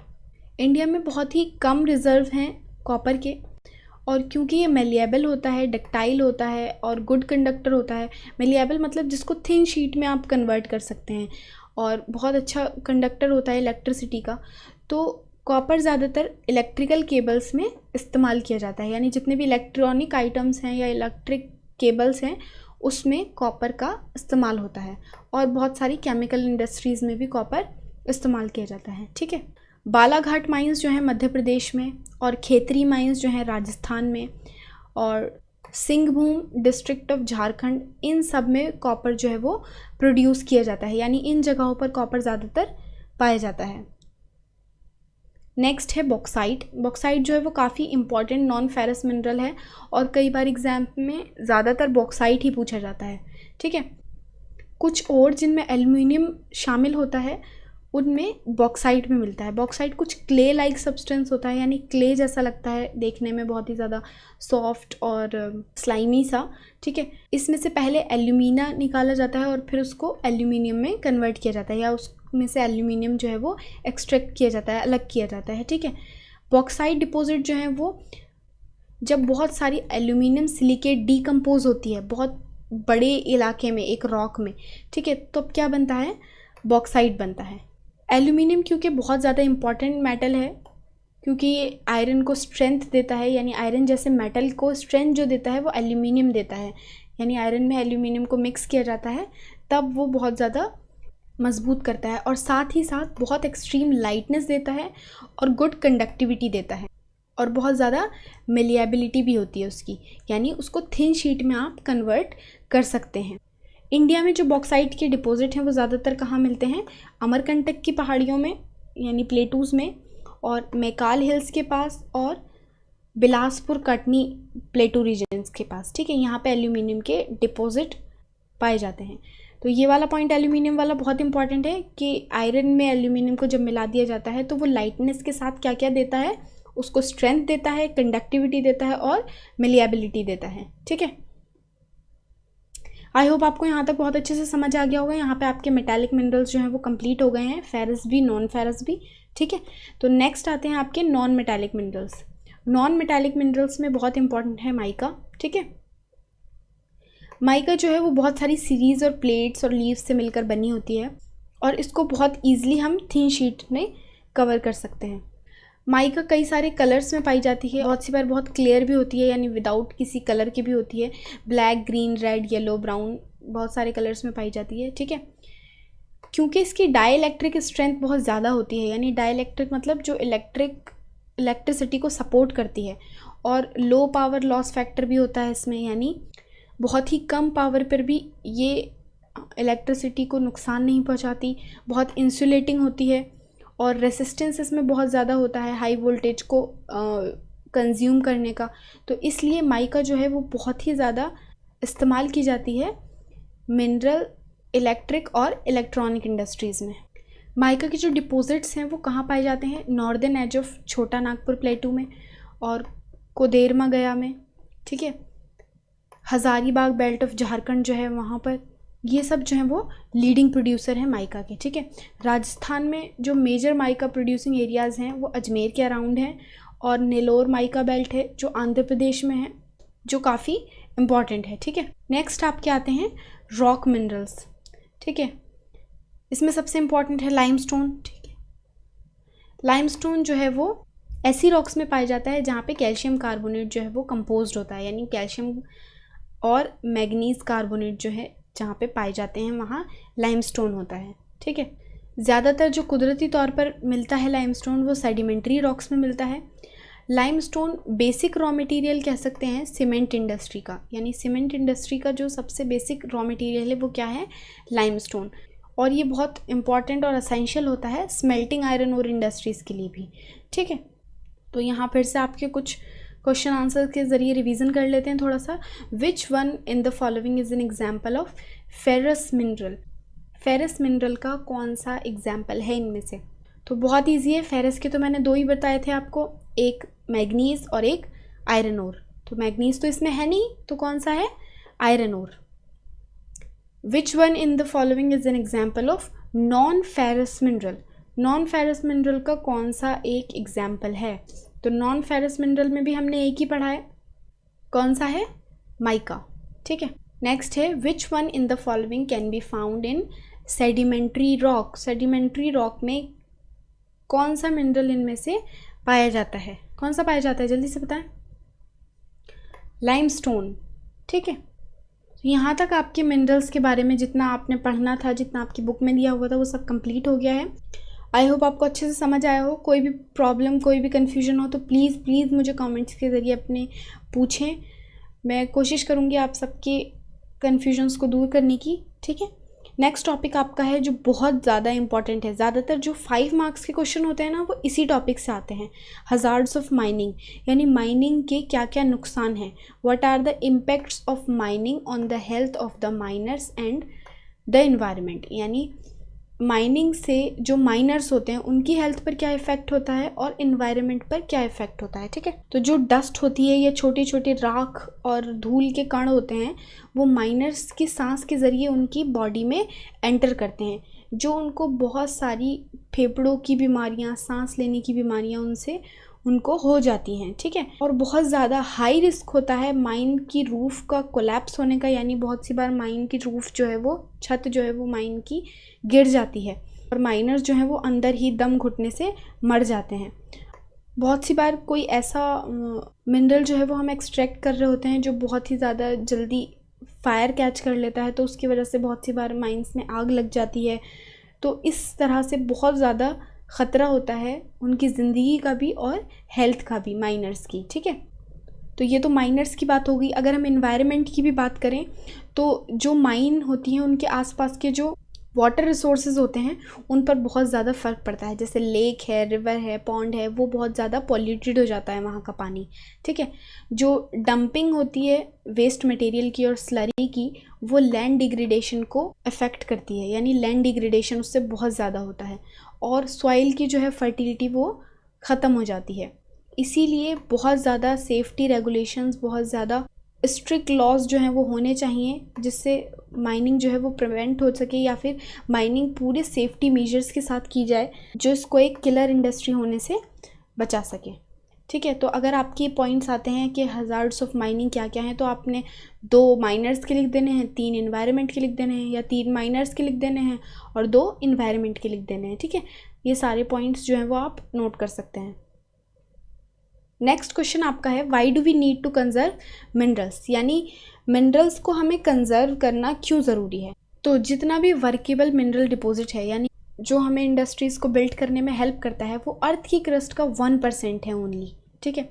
इंडिया में बहुत ही कम रिजर्व हैं कॉपर के, और क्योंकि ये मेलिएबल होता है, डक्टाइल होता है और गुड कंडक्टर होता है। मेलिएबल मतलब जिसको थिन शीट में आप कन्वर्ट कर सकते हैं, और बहुत अच्छा कंडक्टर होता है इलेक्ट्रिसिटी का। तो कॉपर ज़्यादातर इलेक्ट्रिकल केबल्स में इस्तेमाल किया जाता है, यानी जितने भी इलेक्ट्रॉनिक आइटम्स हैं या इलेक्ट्रिक केबल्स हैं उसमें कॉपर का इस्तेमाल होता है, और बहुत सारी केमिकल इंडस्ट्रीज़ में भी कॉपर इस्तेमाल किया जाता है। ठीक है, बालाघाट माइंस जो है मध्य प्रदेश में, और खेतरी माइंस जो है राजस्थान में, और सिंहभूम डिस्ट्रिक्ट ऑफ झारखंड, इन सब में कॉपर जो है वो प्रोड्यूस किया जाता है, यानी इन जगहों पर कॉपर ज़्यादातर पाया जाता है। नेक्स्ट है बॉक्साइट। बॉक्साइट जो है वो काफ़ी इंपॉर्टेंट नॉन फेरस मिनरल है, और कई बार एग्जाम में ज़्यादातर बॉक्साइट ही पूछा जाता है। ठीक है, कुछ और जिनमें एल्युमिनियम शामिल होता है उनमें बॉक्साइट में मिलता है। बॉक्साइट कुछ क्ले लाइक सब्सटेंस होता है, यानी क्ले जैसा लगता है देखने में, बहुत ही ज़्यादा सॉफ्ट और स्लाइमी सा। ठीक है, इसमें से पहले एल्यूमिना निकाला जाता है और फिर उसको एल्यूमिनियम में कन्वर्ट किया जाता है, या उसमें से एल्यूमिनियम जो है वो एक्सट्रैक्ट किया जाता है, अलग किया जाता है। ठीक है, बॉक्साइट डिपॉजिट जो है वो जब बहुत सारी एल्यूमिनियम सिलिकेट डीकम्पोज होती है बहुत बड़े इलाके में, एक रॉक में, ठीक है, तो अब क्या बनता है, बॉक्साइट बनता है। एल्यूमिनियम क्योंकि बहुत ज़्यादा इम्पॉर्टेंट मेटल है, क्योंकि ये आयरन को स्ट्रेंथ देता है, यानी आयरन जैसे मेटल को स्ट्रेंथ जो देता है वो एल्यूमिनियम देता है, यानी आयरन में एल्यूमिनियम को मिक्स किया जाता है तब वो बहुत ज़्यादा मजबूत करता है, और साथ ही साथ बहुत एक्सट्रीम लाइटनेस देता है और गुड कंडक्टिविटी देता है, और बहुत ज़्यादा मेलिएबिलिटी भी होती है उसकी, यानी उसको थिन शीट में आप कन्वर्ट कर सकते हैं। इंडिया में जो बॉक्साइट के डिपॉजिट हैं वो ज़्यादातर कहाँ मिलते हैं, अमरकंटक की पहाड़ियों में यानी प्लेटूज़ में, और मैकाल हिल्स के पास, और बिलासपुर कटनी प्लेटू रीजन्स के पास। ठीक है, यहाँ पे एल्यूमिनियम के डिपॉजिट पाए जाते हैं। तो ये वाला पॉइंट एल्यूमिनियम वाला बहुत इंपॉर्टेंट है कि आयरन में एल्यूमिनियम को जब मिला दिया जाता है तो वो लाइटनेस के साथ क्या क्या देता है, उसको स्ट्रेंथ देता है, कंडक्टिविटी देता है और मेलिएबिलिटी देता है। ठीक है, आई होप आपको यहाँ तक बहुत अच्छे से समझ आ गया होगा। यहाँ पे आपके मेटालिक मिनरल्स जो हैं वो कंप्लीट हो गए हैं, फेरस भी नॉन फेरस भी। ठीक है, तो नेक्स्ट आते हैं आपके non metallic minerals. Non metallic minerals में बहुत इंपॉर्टेंट है माइका। ठीक है, माइका जो है वो बहुत सारी सीरीज़ और प्लेट्स और लीव्स से मिलकर बनी होती है, और इसको बहुत ईजिली हम थिन शीट में कवर कर सकते हैं। माइका कई सारे कलर्स में पाई जाती है, बहुत सी बार बहुत क्लियर भी होती है, यानी विदाउट किसी कलर की भी होती है, black, green, red, yellow, brown, बहुत सारे कलर्स में पाई जाती है। ठीक है, क्योंकि इसकी डाइइलेक्ट्रिक स्ट्रेंथ बहुत ज़्यादा होती है, यानी डाइइलेक्ट्रिक मतलब जो इलेक्ट्रिसिटी को सपोर्ट करती है, और लो पावर लॉस फैक्टर भी होता है इसमें, यानी बहुत ही कम पावर पर भी ये इलेक्ट्रिसिटी को नुकसान नहीं पहुंचाती, बहुत इंसुलेटिंग होती है, और रेसिस्टेंस इसमें बहुत ज़्यादा होता है हाई वोल्टेज को कंज्यूम करने का। तो इसलिए माइका जो है वो बहुत ही ज़्यादा इस्तेमाल की जाती है मिनरल, इलेक्ट्रिक और इलेक्ट्रॉनिक इंडस्ट्रीज़ में। माइका के जो डिपॉजिट्स हैं वो कहाँ पाए जाते हैं, नॉर्दर्न एज ऑफ छोटा नागपुर प्लेटू में, और कोदेरमा गया में। ठीक है, हज़ारीबाग बेल्ट ऑफ झारखंड जो है वहाँ पर, ये सब जो हैं वो लीडिंग प्रोड्यूसर हैं माइका के। ठीक है, राजस्थान में जो मेजर माइका प्रोड्यूसिंग एरियाज़ हैं वो अजमेर के अराउंड हैं, और नेलोर माइका बेल्ट है जो आंध्र प्रदेश में है, जो काफ़ी इम्पॉर्टेंट है। ठीक है, नेक्स्ट आपके आते हैं रॉक मिनरल्स। ठीक है, इसमें सबसे इम्पॉर्टेंट है लाइमस्टोन। ठीक है, लाइमस्टोन जो है वो ऐसी रॉक्स में पाया जाता है जहाँ पे कैल्शियम कार्बोनेट जो है वो कंपोज्ड होता है, यानी कैल्शियम और मैग्नीज कार्बोनेट जो है जहाँ पे पाए जाते हैं वहाँ लाइमस्टोन होता है। ठीक है, ज़्यादातर जो कुदरती तौर पर मिलता है लाइमस्टोन वो सेडिमेंट्री रॉक्स में मिलता है। लाइमस्टोन बेसिक रॉ मटेरियल कह सकते हैं सीमेंट इंडस्ट्री का, यानी सीमेंट इंडस्ट्री का जो सबसे बेसिक रॉ मटेरियल है वो क्या है, लाइमस्टोन, और ये बहुत इंपॉर्टेंट और असेंशियल होता है स्मेल्टिंग आयरन और इंडस्ट्रीज़ के लिए भी। ठीक है, तो यहाँ फिर से आपके कुछ क्वेश्चन आंसर के ज़रिए रिवीजन कर लेते हैं थोड़ा सा। विच one in the following is an example of ferrous mineral. Ferrous mineral का कौन सा एग्जाम्पल है इनमें से, तो बहुत ईजी है। फेरस के तो मैंने दो ही बताए थे आपको, एक मैग्नीज और एक आयरन ओर। तो मैग्नीज तो इसमें है नहीं, तो कौन सा है, iron ore. Which one in the following is an example of non ferrous mineral. Non ferrous mineral का कौन सा एक एग्जाम्पल है, तो नॉन फेरस मिनरल में भी हमने एक ही पढ़ा है, कौन सा है, माइका। ठीक है, नेक्स्ट है विच one in the following can be found in sedimentary rock. Sedimentary rock में कौन सा मिनरल इनमें से पाया जाता है? कौन सा पाया जाता है, जल्दी से बताएं। लाइमस्टोन। ठीक है, तो यहाँ तक आपके मिनरल्स के बारे में जितना आपने पढ़ना था, जितना आपकी बुक में दिया हुआ था, वो सब कंप्लीट हो गया है। आई होप आपको अच्छे से समझ आया हो। कोई भी प्रॉब्लम, कोई भी कन्फ्यूजन हो तो प्लीज़ प्लीज़ मुझे कमेंट्स के ज़रिए अपने पूछें। मैं कोशिश करूँगी आप सबके कन्फ्यूजन्स को दूर करने की। ठीक है, नेक्स्ट टॉपिक आपका है जो बहुत ज़्यादा इंपॉर्टेंट है। ज़्यादातर जो 5 मार्क्स के क्वेश्चन होते हैं ना, वो इसी टॉपिक से आते हैं। हज़ार्ड्स ऑफ माइनिंग, यानी माइनिंग के क्या क्या नुकसान हैं। What are the impacts of mining on the health of the miners and the environment, यानी माइनिंग से जो माइनर्स होते हैं उनकी हेल्थ पर क्या इफ़ेक्ट होता है और इन्वायरमेंट पर क्या इफ़ेक्ट होता है। ठीक है, तो जो डस्ट होती है, ये छोटे छोटे राख और धूल के कण होते हैं, वो माइनर्स की सांस के ज़रिए उनकी बॉडी में एंटर करते हैं, जो उनको बहुत सारी फेफड़ों की बीमारियां, सांस लेने की बीमारियां उनको हो जाती हैं। ठीक है, और बहुत ज़्यादा हाई रिस्क होता है माइन की रूफ़ का कोलैप्स होने का, यानी बहुत सी बार माइन की रूफ़ जो है वो, छत जो है वो माइन की गिर जाती है और माइनर्स जो हैं वो अंदर ही दम घुटने से मर जाते हैं। बहुत सी बार कोई ऐसा मिनरल जो है वो हम एक्सट्रैक्ट कर रहे होते हैं जो बहुत ही ज़्यादा जल्दी फायर कैच कर लेता है, तो उसकी वजह से बहुत सी बार माइंस में आग लग जाती है। तो इस तरह से बहुत ज़्यादा ख़तरा होता है उनकी ज़िंदगी का भी और हेल्थ का भी, माइनर्स की। ठीक है, तो ये तो माइनर्स की बात हो गई। अगर हम एनवायरनमेंट की भी बात करें तो जो माइन होती हैं उनके आसपास के जो वाटर रिसोर्सेज होते हैं उन पर बहुत ज़्यादा फ़र्क पड़ता है। जैसे लेक है, रिवर है, पॉन्ड है, वो बहुत ज़्यादा पॉल्यूटेड हो जाता है वहाँ का पानी। ठीक है, जो डंपिंग होती है वेस्ट मटेरियल की और स्लरी की, वो लैंड डिग्रेडेशन को अफेक्ट करती है, यानी लैंड डिग्रेडेशन उससे बहुत ज़्यादा होता है और सॉइल की जो है फर्टिलिटी वो ख़त्म हो जाती है। इसीलिए बहुत ज़्यादा सेफ्टी रेगुलेशंस, बहुत ज़्यादा स्ट्रिक्ट लॉज जो हैं वो होने चाहिए, जिससे माइनिंग जो है वो प्रिवेंट हो सके, या फिर माइनिंग पूरे सेफ्टी मेजर्स के साथ की जाए जो इसको एक किलर इंडस्ट्री होने से बचा सके। ठीक है, तो अगर आपके पॉइंट्स आते हैं कि हज़ार्ड्स ऑफ माइनिंग क्या क्या हैं, तो आपने 2 माइनर्स के लिख देने हैं, 3 इन्वायरमेंट के लिख देने हैं, या 3 माइनर्स के लिख देने हैं और 2 इन्वायरमेंट के लिख देने हैं। ठीक है, ये सारे पॉइंट्स जो हैं वो आप नोट कर सकते हैं। नेक्स्ट क्वेश्चन आपका है, why do we need to conserve minerals, यानी मिनरल्स को हमें कंजर्व करना क्यों ज़रूरी है। तो जितना भी वर्केबल मिनरल डिपॉजिट है, यानी जो हमें इंडस्ट्रीज़ को बिल्ड करने में हेल्प करता है, वो अर्थ की क्रस्ट का 1% है ओनली। ठीक है,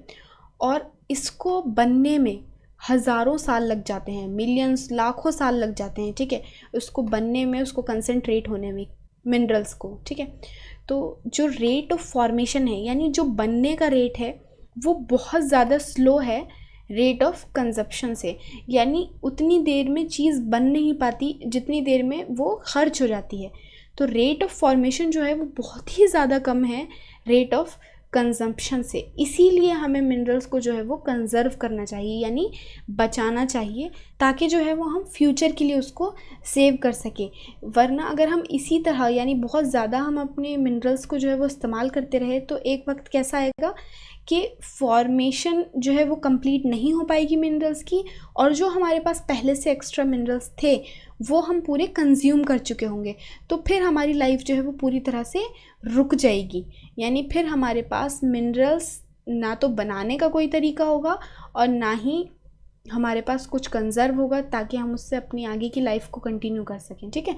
और इसको बनने में हज़ारों साल लग जाते हैं, मिलियंस, लाखों साल लग जाते हैं। ठीक है, उसको बनने में, उसको कंसनट्रेट होने में मिनरल्स को। ठीक है, तो जो रेट ऑफ फॉर्मेशन है, यानी जो बनने का रेट है, वो बहुत ज़्यादा स्लो है रेट ऑफ कंजप्शन से, यानी उतनी देर में चीज़ बन नहीं पाती जितनी देर में वो खर्च हो जाती है। तो रेट ऑफ फॉर्मेशन जो है वो बहुत ही ज़्यादा कम है रेट ऑफ कंजम्पशन से। इसीलिए हमें मिनरल्स को जो है वो कंजर्व करना चाहिए, यानी बचाना चाहिए, ताकि जो है वो हम फ्यूचर के लिए उसको सेव कर सकें। वरना अगर हम इसी तरह, यानी बहुत ज़्यादा हम अपने मिनरल्स को जो है वो इस्तेमाल करते रहे, तो एक वक्त कैसा आएगा कि फॉर्मेशन जो है वो कंप्लीट नहीं हो पाएगी मिनरल्स की, और जो हमारे पास पहले से एक्स्ट्रा मिनरल्स थे वो हम पूरे कंज्यूम कर चुके होंगे। तो फिर हमारी लाइफ जो है वो पूरी तरह से रुक जाएगी, यानी फिर हमारे पास मिनरल्स ना तो बनाने का कोई तरीका होगा और ना ही हमारे पास कुछ कंजर्व होगा, ताकि हम उससे अपनी आगे की लाइफ को कंटिन्यू कर सकें। ठीक है,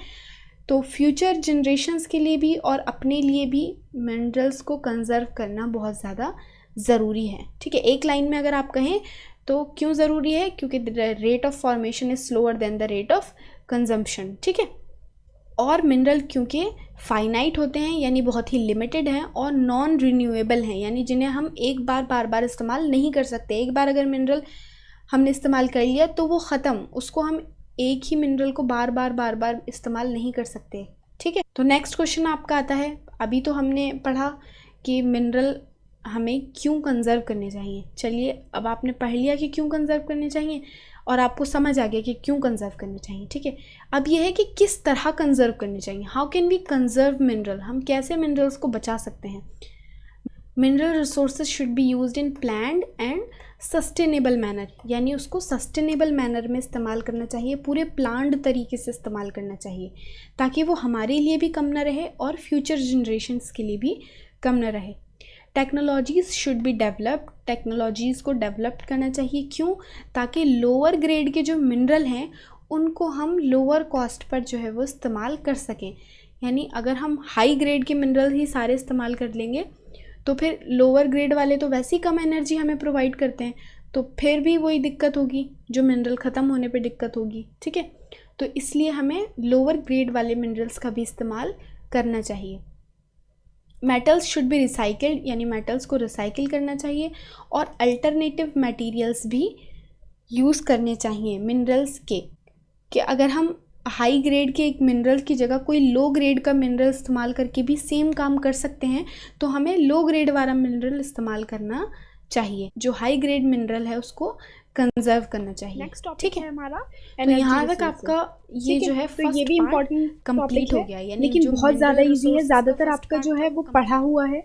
तो फ्यूचर जनरेशन्स के लिए भी और अपने लिए भी मिनरल्स को कंजर्व करना बहुत ज़्यादा ज़रूरी है। ठीक है, एक लाइन में अगर आप कहें तो क्यों ज़रूरी है, क्योंकि rate of formation is slower then the rate of consumption. ठीक है, और मिनरल क्योंकि फाइनाइट होते हैं, यानी बहुत ही लिमिटेड हैं, और नॉन रिन्यूएबल हैं, यानी जिन्हें हम एक बार बार इस्तेमाल नहीं कर सकते। एक बार अगर मिनरल हमने इस्तेमाल कर लिया तो वो ख़त्म, उसको हम एक ही मिनरल को बार बार इस्तेमाल नहीं कर सकते। ठीक है, तो नेक्स्ट क्वेश्चन आपका आता है, अभी तो हमने पढ़ा कि मिनरल हमें क्यों कंजर्व करने चाहिए। चलिए, अब आपने पढ़ लिया कि क्यों कंजर्व करने चाहिए और आपको समझ आ गया कि क्यों कंजर्व करने चाहिए। ठीक है, अब यह है कि किस तरह कंजर्व करने चाहिए। How can we conserve mineral, हम कैसे मिनरल्स को बचा सकते हैं। Mineral resources should be used in planned and sustainable manner, यानी उसको सस्टेनेबल मैनर में इस्तेमाल करना चाहिए, पूरे प्लान्ड तरीके से इस्तेमाल करना चाहिए, ताकि वो हमारे लिए भी कम ना रहे और फ्यूचर जनरेशन्स के लिए भी कम न रहे। Technologies should be developed, technologies को डेवलप करना चाहिए। क्यों? ताकि लोअर ग्रेड के जो मिनरल हैं उनको हम लोअर कॉस्ट पर जो है वो इस्तेमाल कर सकें। यानी अगर हम हाई ग्रेड के मिनरल ही सारे इस्तेमाल कर लेंगे तो फिर लोअर ग्रेड वाले तो वैसे ही कम एनर्जी हमें प्रोवाइड करते हैं, तो फिर भी वही दिक्कत होगी, जो मिनरल ख़त्म होने पे दिक्कत होगी। ठीक है, तो इसलिए हमें लोअर ग्रेड वाले मिनरल्स का भी इस्तेमाल करना चाहिए। मेटल्स शुड बी रिसाइकल्ड, यानी मेटल्स को रिसाइकिल करना चाहिए और अल्टरनेटिव मटेरियल्स भी यूज़ करने चाहिए मिनरल्स के। कि अगर हम हाई ग्रेड के एक मिनरल की जगह कोई लो ग्रेड का मिनरल इस्तेमाल करके भी सेम काम कर सकते हैं, तो हमें लो ग्रेड वाला मिनरल इस्तेमाल करना चाहिए। जो हाई ग्रेड मिनरल है उसको कंजर्व करना चाहिए। नेक्स्ट टॉपिक है हमारा तो यहाँ तक आपका ये जो है तो ये भी इम्पोर्टेंट कंप्लीट हो गया, यानी लेकिन बहुत ज़्यादा इजी है। ज़्यादातर आपका जो है वो पढ़ा हुआ है,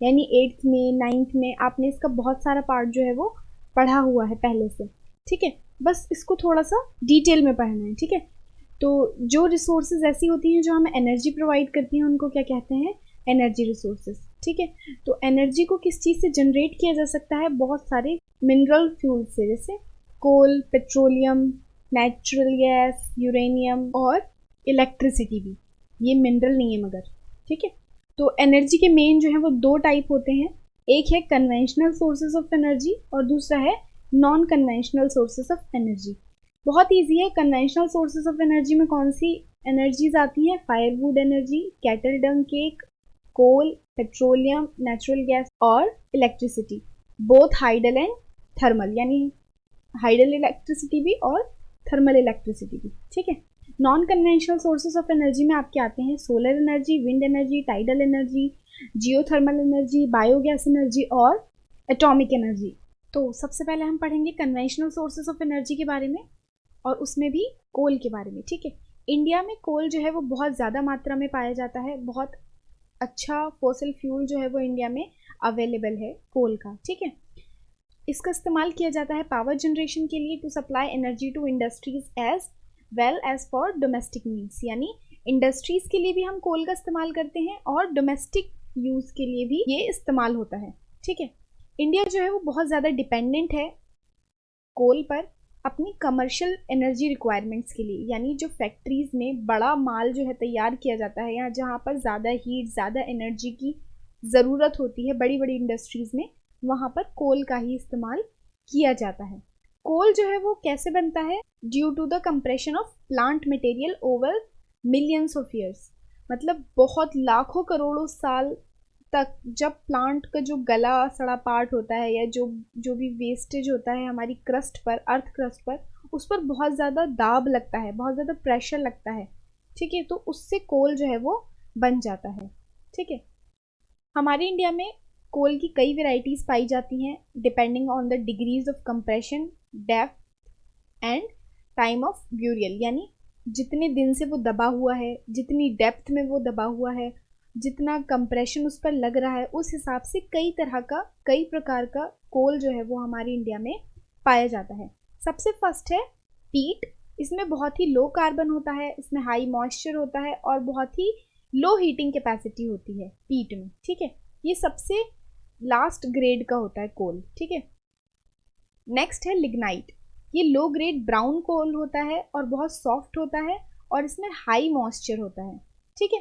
यानी 8th में 9th में आपने इसका बहुत सारा पार्ट जो है वो पढ़ा हुआ है पहले से। ठीक है, बस इसको थोड़ा सा डिटेल में पढ़ना है। ठीक है, तो जो रिसोर्सेज ऐसी होती हैं जो हमें एनर्जी प्रोवाइड करती हैं उनको क्या कहते हैं? Energy resources. ठीक है, तो एनर्जी को किस चीज़ से जनरेट किया जा सकता है? बहुत सारे मिनरल फ्यूल से, जैसे कोल, पेट्रोलियम, नेचुरल गैस, यूरेनियम और इलेक्ट्रिसिटी भी। ये मिनरल नहीं है मगर। ठीक है, तो एनर्जी के मेन जो है वो दो टाइप होते हैं। एक है कन्वेंशनल सोर्सेज ऑफ एनर्जी और दूसरा है non conventional sources of energy. बहुत ईजी है। कन्वेंशनल सोर्सेज ऑफ एनर्जी में कौन सी एनर्जीज आती हैं? Firewood energy, cattle dung cake, coal, petroleum, natural gas और electricity, both hydel and thermal, यानी हाइडल इलेक्ट्रिसिटी भी और थर्मल इलेक्ट्रिसिटी भी। ठीक है, non conventional sources of energy में आपके आते हैं solar energy, wind energy, tidal energy, geothermal energy, biogas energy और एटॉमिक एनर्जी। तो सबसे पहले हम पढ़ेंगे कन्वेंशनल सोर्सेज ऑफ एनर्जी के बारे में और उसमें भी कोल के बारे में। ठीक है, इंडिया में कोल जो है वो बहुत ज़्यादा मात्रा में पाया जाता है। बहुत अच्छा फॉसिल फ्यूल जो है वो इंडिया में अवेलेबल है कोल का। ठीक है, इसका इस्तेमाल किया जाता है पावर जनरेशन के लिए, to supply energy to industries as well as for domestic needs, यानी इंडस्ट्रीज़ के लिए भी हम कोल का इस्तेमाल करते हैं और डोमेस्टिक यूज़ के लिए भी ये इस्तेमाल होता है। ठीक है, इंडिया जो है वो बहुत ज़्यादा डिपेंडेंट है कोल पर अपनी कमर्शियल एनर्जी रिक्वायरमेंट्स के लिए, यानी जो फैक्ट्रीज़ में बड़ा माल जो है तैयार किया जाता है या जहाँ पर ज़्यादा हीट, ज़्यादा एनर्जी की ज़रूरत होती है बड़ी बड़ी इंडस्ट्रीज़ में, वहाँ पर कोल का ही इस्तेमाल किया जाता है। कोल जो है वो कैसे बनता है? Due to the compression of plant material over millions of years, मतलब बहुत लाखों करोड़ों साल तक जब प्लांट का जो गला सड़ा पार्ट होता है या जो भी वेस्टेज होता है हमारी क्रस्ट पर, अर्थ क्रस्ट पर, उस पर बहुत ज़्यादा दाब लगता है, बहुत ज़्यादा प्रेशर लगता है। ठीक है, तो उससे कोल जो है वो बन जाता है। ठीक है, हमारे इंडिया में कोल की कई वेराइटीज़ पाई जाती हैं depending on the degrees of compression, depth and time of burial, यानी जितने दिन से वो दबा हुआ है, जितनी डेप्थ में वो दबा हुआ है, जितना कंप्रेशन उस पर लग रहा है, उस हिसाब से कई प्रकार का कोल जो है वो हमारे इंडिया में पाया जाता है। सबसे फर्स्ट है पीट। इसमें बहुत ही लो कार्बन होता है, इसमें हाई मॉइस्चर होता है और बहुत ही लो हीटिंग कैपेसिटी होती है पीट में। ठीक है, ये सबसे लास्ट ग्रेड का होता है कोल। ठीक है, नेक्स्ट है लिग्नाइट। ये लो ग्रेड ब्राउन कोल होता है और बहुत सॉफ्ट होता है और इसमें हाई मॉइस्चर होता है। ठीक है,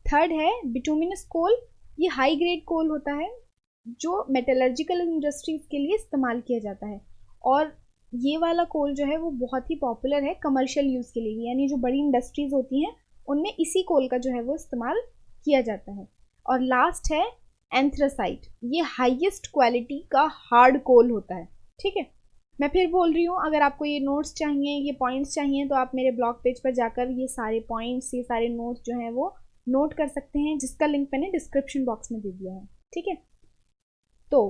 थर्ड है बिटुमिनस कोल। ये हाई ग्रेड कोल होता है जो मेटलर्जिकल इंडस्ट्रीज के लिए इस्तेमाल किया जाता है और ये वाला कोल जो है वो बहुत ही पॉपुलर है कमर्शियल यूज़ के लिए, यानी जो बड़ी इंडस्ट्रीज होती हैं उनमें इसी कोल का जो है वो इस्तेमाल किया जाता है। और लास्ट है एंथ्रासाइट। ये हाईएस्ट क्वालिटी का हार्ड कोल होता है। ठीक है, मैं फिर बोल रही हूँ, अगर आपको ये नोट्स चाहिए, ये पॉइंट्स चाहिए, तो आप मेरे ब्लॉग पेज पर जाकर ये सारे पॉइंट्स, ये सारे नोट्स जो हैं वो नोट कर सकते हैं, जिसका लिंक मैंने डिस्क्रिप्शन बॉक्स में दे दिया है। ठीक है, तो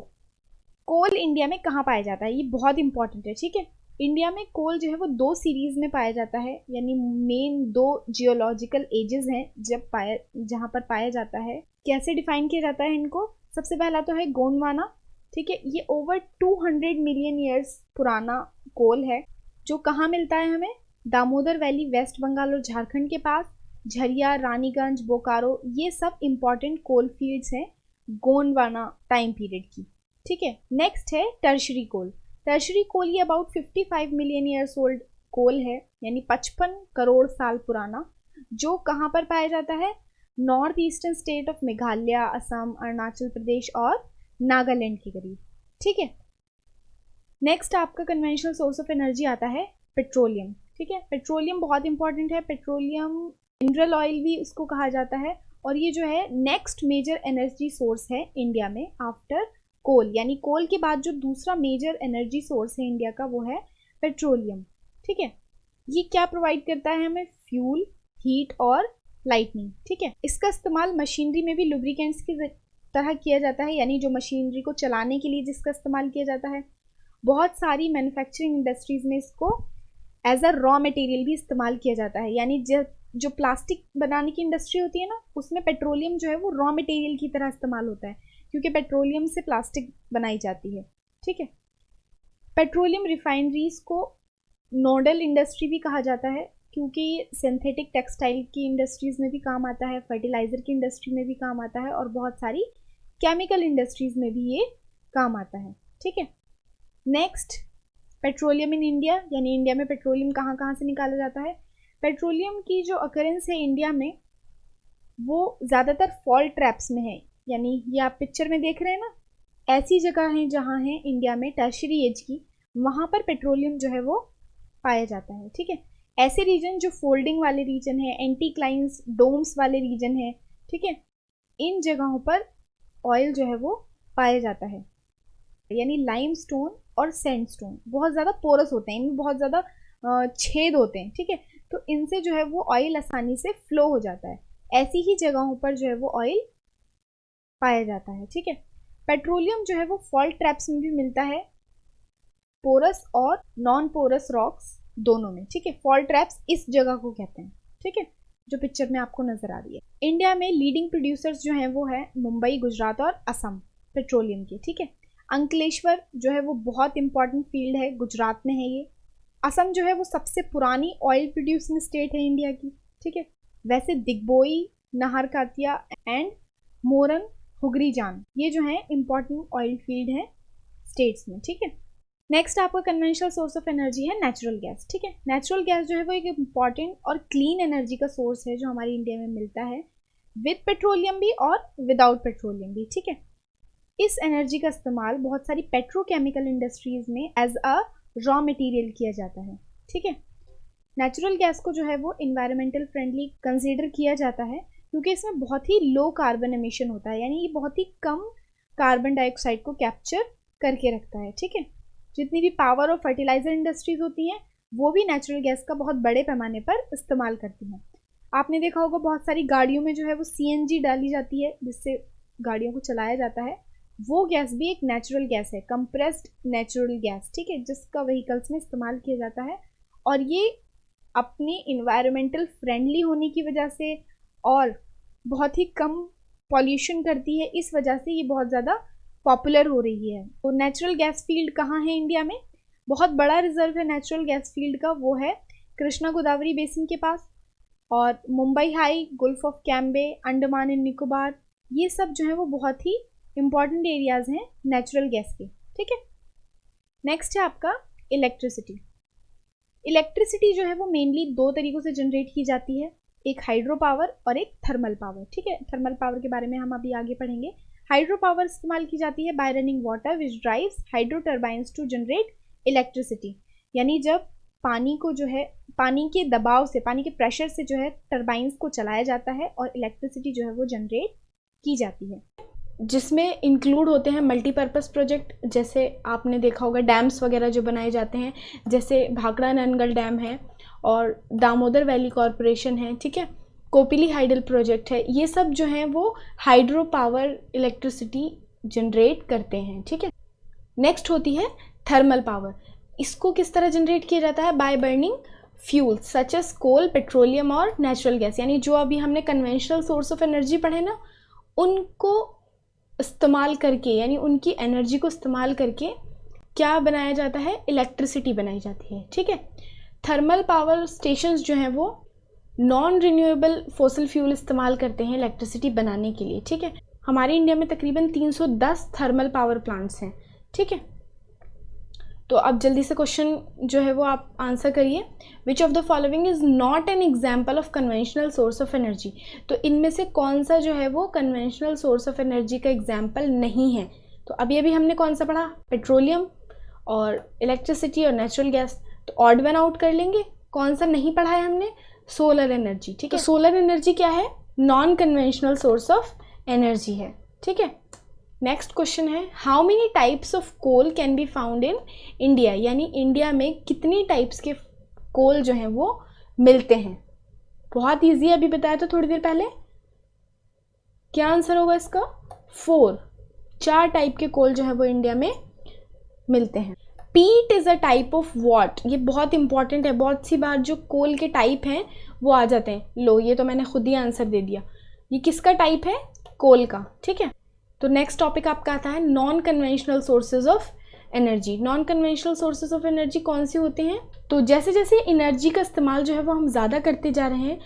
कोल इंडिया में कहाँ पाया जाता है, ये बहुत इंपॉर्टेंट है। ठीक है, इंडिया में कोल जो है वो दो सीरीज में पाया जाता है, यानी मेन दो जियोलॉजिकल एजेस हैं जहाँ पर पाया जाता है। कैसे डिफाइन किया जाता है इनको? सबसे पहला तो है गोंडवाना। ठीक है, ये ओवर 200 मिलियन ईयर्स पुराना कोल है जो कहाँ मिलता है हमें? दामोदर वैली, वेस्ट बंगाल और झारखंड के पास, झरिया, रानीगंज, बोकारो, ये सब इम्पॉर्टेंट कोल फील्ड्स हैं गोंडवाना टाइम पीरियड की, ठीक है। नेक्स्ट है टर्शरी कोल। टर्शरी कोल ये अबाउट 55 मिलियन ईयर्स ओल्ड कोल है, यानी 55 करोड़ साल पुराना, जो कहाँ पर पाया जाता है? North eastern state of Meghalaya, Assam, Arunachal Pradesh और नागालैंड के करीब, ठीक है। नेक्स्ट आपका कन्वेंशनल सोर्स ऑफ एनर्जी आता है पेट्रोलियम, ठीक है। पेट्रोलियम बहुत इंपॉर्टेंट है। पेट्रोलियम मिनरल ऑयल भी उसको कहा जाता है, और ये जो है नेक्स्ट मेजर एनर्जी सोर्स है इंडिया में आफ्टर कोल, यानी कोल के बाद जो दूसरा मेजर एनर्जी सोर्स है इंडिया का वो है पेट्रोलियम, ठीक है। ये क्या प्रोवाइड करता है हमें? फ्यूल, हीट और लाइटनिंग, ठीक है। इसका इस्तेमाल मशीनरी में भी लुब्रिकेंट्स की तरह किया जाता है, यानी जो मशीनरी को चलाने के लिए जिसका इस्तेमाल किया जाता है। बहुत सारी मैन्युफैक्चरिंग इंडस्ट्रीज में इसको एज अ रॉ मटेरियल भी इस्तेमाल किया जाता है, यानी जो प्लास्टिक बनाने की इंडस्ट्री होती है ना, उसमें पेट्रोलियम जो है वो रॉ मटेरियल की तरह इस्तेमाल होता है, क्योंकि पेट्रोलियम से प्लास्टिक बनाई जाती है, ठीक है। पेट्रोलियम रिफाइनरीज को नोडल इंडस्ट्री भी कहा जाता है, क्योंकि सिंथेटिक टेक्सटाइल की इंडस्ट्रीज में भी काम आता है, फर्टिलाइज़र की इंडस्ट्री में भी काम आता है, और बहुत सारी केमिकल इंडस्ट्रीज में भी ये काम आता है, ठीक है। नेक्स्ट, पेट्रोलियम इन इंडिया, यानी इंडिया में पेट्रोलियम कहाँ कहाँ से निकाला जाता है? पेट्रोलियम की जो अकरेंस है इंडिया में वो ज़्यादातर फॉल्ट ट्रैप्स में है, यानी ये आप पिक्चर में देख रहे हैं ना, ऐसी जगह हैं जहाँ है इंडिया में टर्शरी एज की, वहाँ पर पेट्रोलियम जो है वो पाया जाता है, ठीक है। ऐसे रीजन जो फोल्डिंग वाले रीजन है, एंटीक्लाइंस डोम्स वाले रीजन है, ठीक है, इन जगहों पर ऑयल जो है वो पाया जाता है, यानी लाइमस्टोन और सैंडस्टोन बहुत ज़्यादा पोरस होते हैं, इनमें बहुत ज़्यादा छेद होते हैं, ठीक है, तो इनसे जो है वो ऑयल आसानी से फ्लो हो जाता है। ऐसी ही जगहों पर जो है वो ऑयल पाया जाता है, ठीक है। पेट्रोलियम जो है वो फॉल्ट ट्रैप्स में भी मिलता है, पोरस और नॉन पोरस रॉक्स दोनों में, ठीक है। फॉल्ट ट्रैप्स इस जगह को कहते हैं, ठीक है, जो पिक्चर में आपको नजर आ रही है। इंडिया में लीडिंग प्रोड्यूसर्स जो हैं वो है मुंबई, गुजरात और असम पेट्रोलियम के, ठीक है। अंकलेश्वर जो है वो बहुत इंपॉर्टेंट फील्ड है, गुजरात में है ये। असम जो है वो सबसे पुरानी ऑयल प्रोड्यूसिंग स्टेट है इंडिया की, ठीक है। वैसे दिग्बोई, नाहरकाटिया एंड मोरन, हुगरीजान ये जो है इंपॉर्टेंट ऑयल फील्ड है स्टेट्स में, ठीक है। नेक्स्ट आपका कन्वेंशनल सोर्स ऑफ एनर्जी है नेचुरल गैस, ठीक है। नेचुरल गैस जो है वो एक इम्पॉर्टेंट और क्लीन एनर्जी का सोर्स है जो हमारी इंडिया में मिलता है, विद पेट्रोलियम भी और विदाउट पेट्रोलियम भी, ठीक है। इस एनर्जी का इस्तेमाल बहुत सारी पेट्रोकेमिकल इंडस्ट्रीज में एज अ रॉ मटेरियल किया जाता है, ठीक है। नेचुरल गैस को जो है वो इन्वायरमेंटल फ्रेंडली कंसीडर किया जाता है, क्योंकि इसमें बहुत ही लो कार्बन एमिशन होता है, यानी ये बहुत ही कम कार्बन डाइऑक्साइड को कैप्चर करके रखता है, ठीक है। जितनी भी पावर और फर्टिलाइजर इंडस्ट्रीज होती हैं वो भी नेचुरल गैस का बहुत बड़े पैमाने पर इस्तेमाल करती हैं। आपने देखा होगा बहुत सारी गाड़ियों में जो है वो CNG डाली जाती है, जिससे गाड़ियों को चलाया जाता है। वो गैस भी एक नेचुरल गैस है, कंप्रेस्ड नेचुरल गैस, ठीक है, जिसका व्हीकल्स में इस्तेमाल किया जाता है, और ये अपनी इन्वायरमेंटल फ्रेंडली होने की वजह से और बहुत ही कम पॉल्यूशन करती है, इस वजह से ये बहुत ज़्यादा पॉपुलर हो रही है। तो नेचुरल गैस फील्ड कहाँ है इंडिया में? बहुत बड़ा रिजर्व है नेचुरल गैस फील्ड का, वो है कृष्णा गोदावरी बेसिन के पास, और Mumbai high, Gulf of Cambay, Andaman and Nicobar, ये सब जो है वो बहुत ही इंपॉर्टेंट एरियाज हैं नेचुरल गैस के, ठीक है। नेक्स्ट है आपका इलेक्ट्रिसिटी। इलेक्ट्रिसिटी जो है वो मेनली दो तरीकों से जनरेट की जाती है, एक हाइड्रो पावर और एक थर्मल पावर, ठीक है। थर्मल पावर के बारे में हम अभी आगे पढ़ेंगे। हाइड्रो पावर इस्तेमाल की जाती है by running water which drives hydro turbines to generate electricity, यानी जब पानी को जो है पानी के दबाव से, पानी के प्रेशर से जो है टर्बाइंस को चलाया जाता है और इलेक्ट्रिसिटी जो है वो जनरेट की जाती है, जिसमें इंक्लूड होते हैं मल्टीपर्पज़ प्रोजेक्ट, जैसे आपने देखा होगा डैम्स वगैरह जो बनाए जाते हैं, जैसे भाखड़ा ननगल डैम है और दामोदर वैली कॉरपोरेशन है, ठीक है, कोपिली हाइडल प्रोजेक्ट है, ये सब जो हैं वो हाइड्रो पावर इलेक्ट्रिसिटी जनरेट करते हैं, ठीक है। नेक्स्ट होती है थर्मल पावर। इसको किस तरह जनरेट किया जाता है? By burning fuels such as coal, petroleum और नेचुरल गैस, यानी जो अभी हमने कन्वेंशनल सोर्स ऑफ एनर्जी पढ़े ना, उनको इस्तेमाल करके, यानी उनकी एनर्जी को इस्तेमाल करके क्या बनाया जाता है? इलेक्ट्रिसिटी बनाई जाती है, ठीक है। थर्मल पावर स्टेशंस जो हैं वो नॉन रिन्यूएबल फॉसिल फ्यूल इस्तेमाल करते हैं इलेक्ट्रिसिटी बनाने के लिए, ठीक है। हमारे इंडिया में तकरीबन 310 थर्मल पावर प्लांट्स हैं, ठीक है। तो अब जल्दी से क्वेश्चन जो है वो आप आंसर करिए। विच of the following is not an example of conventional source of energy. तो इनमें से कौन सा जो है वो कन्वेंशनल सोर्स ऑफ एनर्जी का एग्जाम्पल नहीं है। तो अभी हमने कौन सा पढ़ा, पेट्रोलियम और इलेक्ट्रिसिटी और नेचुरल गैस। तो ऑड वन आउट कर लेंगे, कौन सा नहीं पढ़ा है हमने, सोलर एनर्जी, ठीक है। सोलर एनर्जी क्या है, non conventional source of energy है, ठीक है। नेक्स्ट क्वेश्चन है, how many types of coal can be found in India. यानी इंडिया में कितनी टाइप्स के कोल जो हैं वो मिलते हैं। बहुत ईजी है, अभी बताया तो थोड़ी देर पहले। क्या आंसर होगा इसका, 4 टाइप के कोल जो है वो इंडिया में मिलते हैं। पीट is a type of what, ये बहुत इंपॉर्टेंट है, बहुत सी बार जो कोल के टाइप हैं वो आ जाते हैं। लो, ये तो मैंने खुद ही आंसर दे दिया, ये किसका टाइप है, कोल का, ठीक है। तो नेक्स्ट टॉपिक आपका आता है non conventional sources of energy. Non conventional sources of energy कौन से होते हैं। तो जैसे जैसे एनर्जी का इस्तेमाल जो है वो हम ज़्यादा करते जा रहे हैं,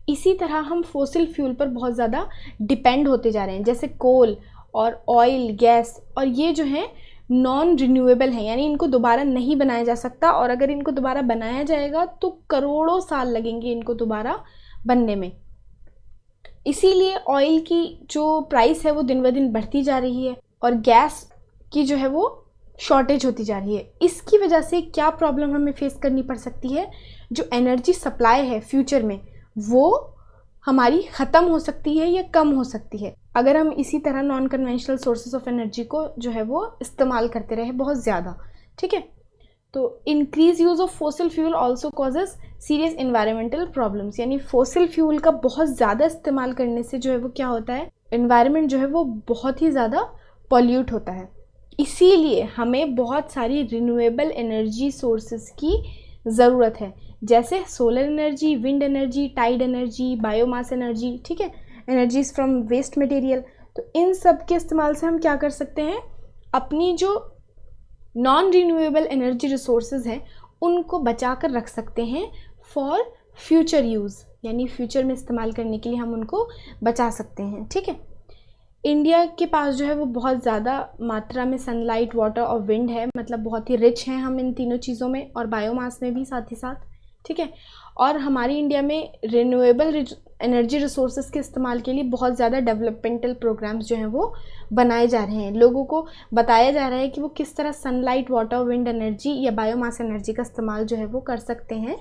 इसी तरह हम फोसिल फ्यूल पर बहुत ज़्यादा डिपेंड होते जा रहे हैं। जैसे कोल और ऑयल, गैस, और ये जो है नॉन रिन्यूएबल हैं, यानी इनको दोबारा नहीं बनाया जा सकता, और अगर इनको दोबारा बनाया जाएगा तो करोड़ों साल लगेंगे इनको दोबारा बनने में। इसीलिए ऑयल की जो प्राइस है वो दिन ब दिन बढ़ती जा रही है और गैस की जो है वो शॉर्टेज होती जा रही है। इसकी वजह से क्या प्रॉब्लम हमें फेस करनी पड़ सकती है, जो एनर्जी सप्लाई है फ्यूचर में वो हमारी ख़त्म हो सकती है या कम हो सकती है, अगर हम इसी तरह non conventional sources of energy को जो है वो इस्तेमाल करते रहे बहुत ज़्यादा, ठीक है। तो increase use of fossil fuel also causes serious environmental problems. यानी फोसिल फ्यूल का बहुत ज़्यादा इस्तेमाल करने से जो है वो क्या होता है, इन्वायरमेंट जो है वो बहुत ही ज़्यादा पॉल्यूट होता है। इसीलिए हमें बहुत सारी रिन्यूएबल एनर्जी सोर्सेज की ज़रूरत है, जैसे solar energy, wind energy, tide energy, biomass energy, ठीक है, एनर्जीज फ्रॉम वेस्ट मटेरियल। तो इन सब के इस्तेमाल से हम क्या कर सकते हैं, अपनी जो नॉन रिन्यूएबल एनर्जी रिसोर्सेज हैं उनको बचा कर रख सकते हैं फॉर फ्यूचर यूज़, यानी फ्यूचर में इस्तेमाल करने के लिए हम उनको बचा सकते हैं, ठीक है। इंडिया के पास जो है वो बहुत ज़्यादा मात्रा में सनलाइट, वाटर और विंड है, मतलब बहुत ही रिच हैं हम इन तीनों चीज़ों में, और बायोमास में भी साथ ही साथ, ठीक है। और हमारी इंडिया में रिन्यूएबल एनर्जी रिसोर्सेज के इस्तेमाल के लिए बहुत ज़्यादा डेवलपमेंटल प्रोग्राम्स जो हैं वो बनाए जा रहे हैं। लोगों को बताया जा रहा है कि वो किस तरह सनलाइट, वाटर, विंड एनर्जी या बायोमास एनर्जी का इस्तेमाल जो है वो कर सकते हैं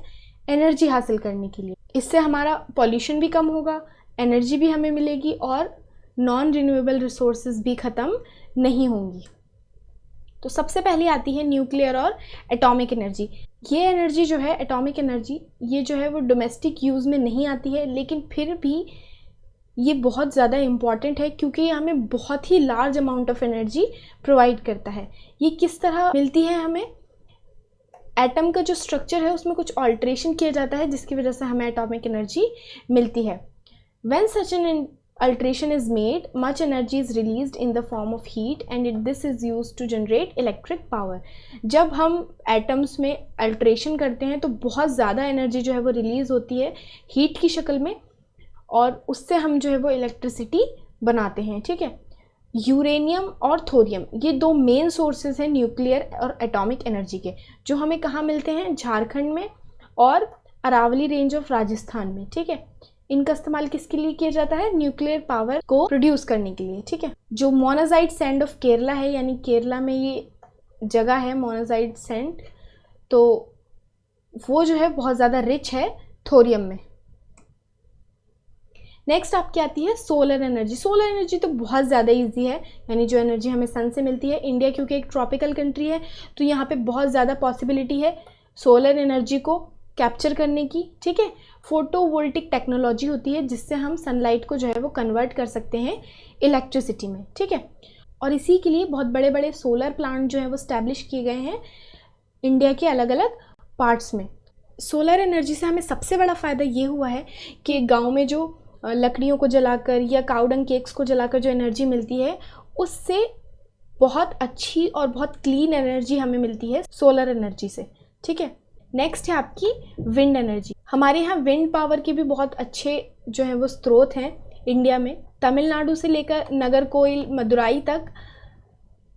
एनर्जी हासिल करने के लिए। इससे हमारा पॉल्यूशन भी कम होगा, एनर्जी भी हमें मिलेगी और नॉन रिन्यूएबल रिसोर्सेज भी ख़त्म नहीं होंगी। तो सबसे पहले आती है न्यूक्लियर और एटॉमिक एनर्जी। ये एनर्जी जो है, एटॉमिक एनर्जी, ये जो है वो डोमेस्टिक यूज़ में नहीं आती है, लेकिन फिर भी ये बहुत ज़्यादा इम्पॉर्टेंट है क्योंकि ये हमें बहुत ही large amount of energy provide करता है। ये किस तरह मिलती है हमें, एटम का जो स्ट्रक्चर है उसमें कुछ ऑल्ट्रेशन किया जाता है जिसकी वजह से हमें एटॉमिक एनर्जी मिलती है। When such an alteration is made, much energy is released in the form of heat and this is used to generate electric power। जब हम एटम्स में अल्ट्रेशन करते हैं तो बहुत ज़्यादा एनर्जी जो है वो रिलीज़ होती है हीट की शक्ल में, और उससे हम जो है वो इलेक्ट्रिसिटी बनाते हैं, ठीक है। यूरेनियम और थोरियम, ये दो मेन सोर्सेज हैं न्यूक्लियर और एटॉमिक एनर्जी के, जो हमें कहाँ मिलते हैं, झारखंड में और अरावली रेंज ऑफ राजस्थान में, ठीक है। इनका इस्तेमाल किसके लिए किया जाता है, न्यूक्लियर पावर को प्रोड्यूस करने के लिए, ठीक है। जो मोनाजाइट सैंड ऑफ केरला है, यानी केरला में ये जगह है मोनाजाइट सैंड, तो वो जो है बहुत ज़्यादा रिच है थोरियम में। नेक्स्ट आपकी आती है सोलर एनर्जी। सोलर एनर्जी तो बहुत ज़्यादा इजी है, यानी जो एनर्जी हमें सन से मिलती है। इंडिया क्योंकि एक ट्रॉपिकल कंट्री है तो यहाँ पे बहुत ज़्यादा पॉसिबिलिटी है सोलर एनर्जी को कैप्चर करने की, ठीक है। फोटोवोल्टिक टेक्नोलॉजी होती है जिससे हम सनलाइट को जो है वो कन्वर्ट कर सकते हैं इलेक्ट्रिसिटी में, ठीक है। और इसी के लिए बहुत बड़े बड़े सोलर प्लांट जो है वो स्टैब्लिश किए गए हैं इंडिया के अलग अलग पार्ट्स में। सोलर एनर्जी से हमें सबसे बड़ा फ़ायदा ये हुआ है कि गांव में जो लकड़ियों को जलाकर या काउडंग केक्स को जलाकर जो एनर्जी मिलती है उससे बहुत अच्छी और बहुत क्लीन एनर्जी हमें मिलती है सोलर एनर्जी से, ठीक है। नेक्स्ट है आपकी विंड एनर्जी। हमारे यहाँ विंड पावर के भी बहुत अच्छे जो है वो स्रोत हैं। इंडिया में। तमिलनाडु से लेकर नागरकोइल मदुराई तक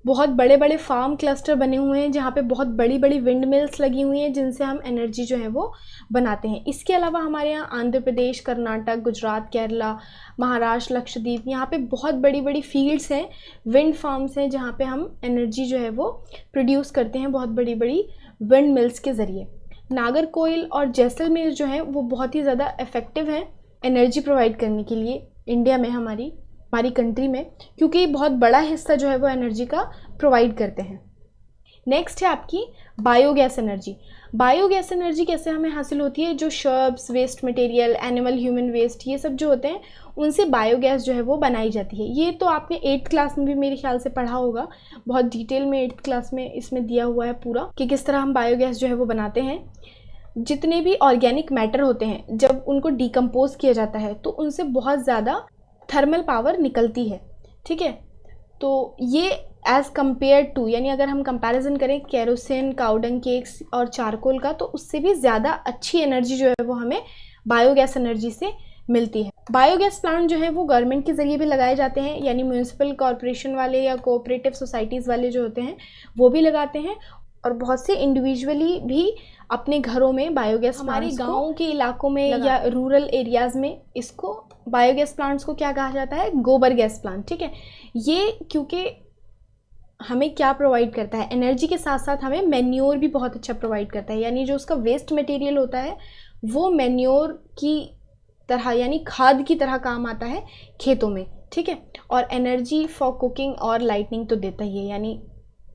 बहुत बड़े बड़े फार्म क्लस्टर बने हुए हैं जहाँ पे बहुत बड़ी बड़ी विंड मिल्स लगी हुई हैं जिनसे हम एनर्जी जो है वो बनाते हैं। इसके अलावा हमारे यहाँ आंध्र प्रदेश, कर्नाटक, गुजरात, केरला, महाराष्ट्र, लक्षद्वीप, यहाँ पे बहुत बड़ी बड़ी फील्ड्स हैं, विंड फार्म्स हैं जहाँ पे हम एनर्जी जो है वो प्रोड्यूस करते हैं बहुत बड़ी बड़ी विंड मिल्स के ज़रिए। नागरकोइल और जैसलमेर जो है वो बहुत ही ज़्यादा इफ़ेक्टिव हैं एनर्जी प्रोवाइड करने के लिए इंडिया में, हमारी कंट्री में, क्योंकि बहुत बड़ा हिस्सा जो है वो एनर्जी का प्रोवाइड करते हैं। नेक्स्ट है आपकी बायोगैस एनर्जी। बायोगैस एनर्जी कैसे हमें हासिल होती है? जो shrubs, waste material, animal human waste, ये सब जो होते हैं उनसे बायोगैस जो है वो बनाई जाती है। ये तो आपने 8th क्लास में भी मेरे ख्याल से पढ़ा होगा, बहुत डिटेल में 8th क्लास में इसमें दिया हुआ है पूरा कि किस तरह हम बायोगैस जो है वो बनाते हैं। जितने भी ऑर्गेनिक मैटर होते हैं जब उनको डिकम्पोज किया जाता है तो उनसे बहुत ज़्यादा थर्मल पावर निकलती है, ठीक है। तो ये एज़ कम्पेयर टू, यानी अगर हम कंपैरिजन करें केरोसिन, काउडंग केक्स और चारकोल का, तो उससे भी ज़्यादा अच्छी एनर्जी जो है वो हमें बायोगैस एनर्जी से मिलती है। बायोगैस प्लांट जो है वो गवर्नमेंट के ज़रिए भी लगाए जाते हैं, यानी म्यूनिसिपल कॉरपोरेशन वाले या कोऑपरेटिव सोसाइटीज़ वाले जो होते हैं वो भी लगाते हैं, और बहुत से इंडिविजुअली भी अपने घरों में बायोगैस, हमारे गाँव के इलाकों में या रूरल एरियाज़ में इसको बायोगैस प्लांट्स को क्या कहा जाता है? गोबर गैस प्लांट, ठीक है। ये क्योंकि हमें क्या प्रोवाइड करता है? एनर्जी के साथ साथ हमें मैन्योर भी बहुत अच्छा प्रोवाइड करता है, यानी जो उसका वेस्ट मटेरियल होता है वो मैन्योर की तरह, यानी खाद की तरह काम आता है खेतों में, ठीक है। और एनर्जी फॉर कुकिंग और लाइटनिंग तो देता ही है, यानी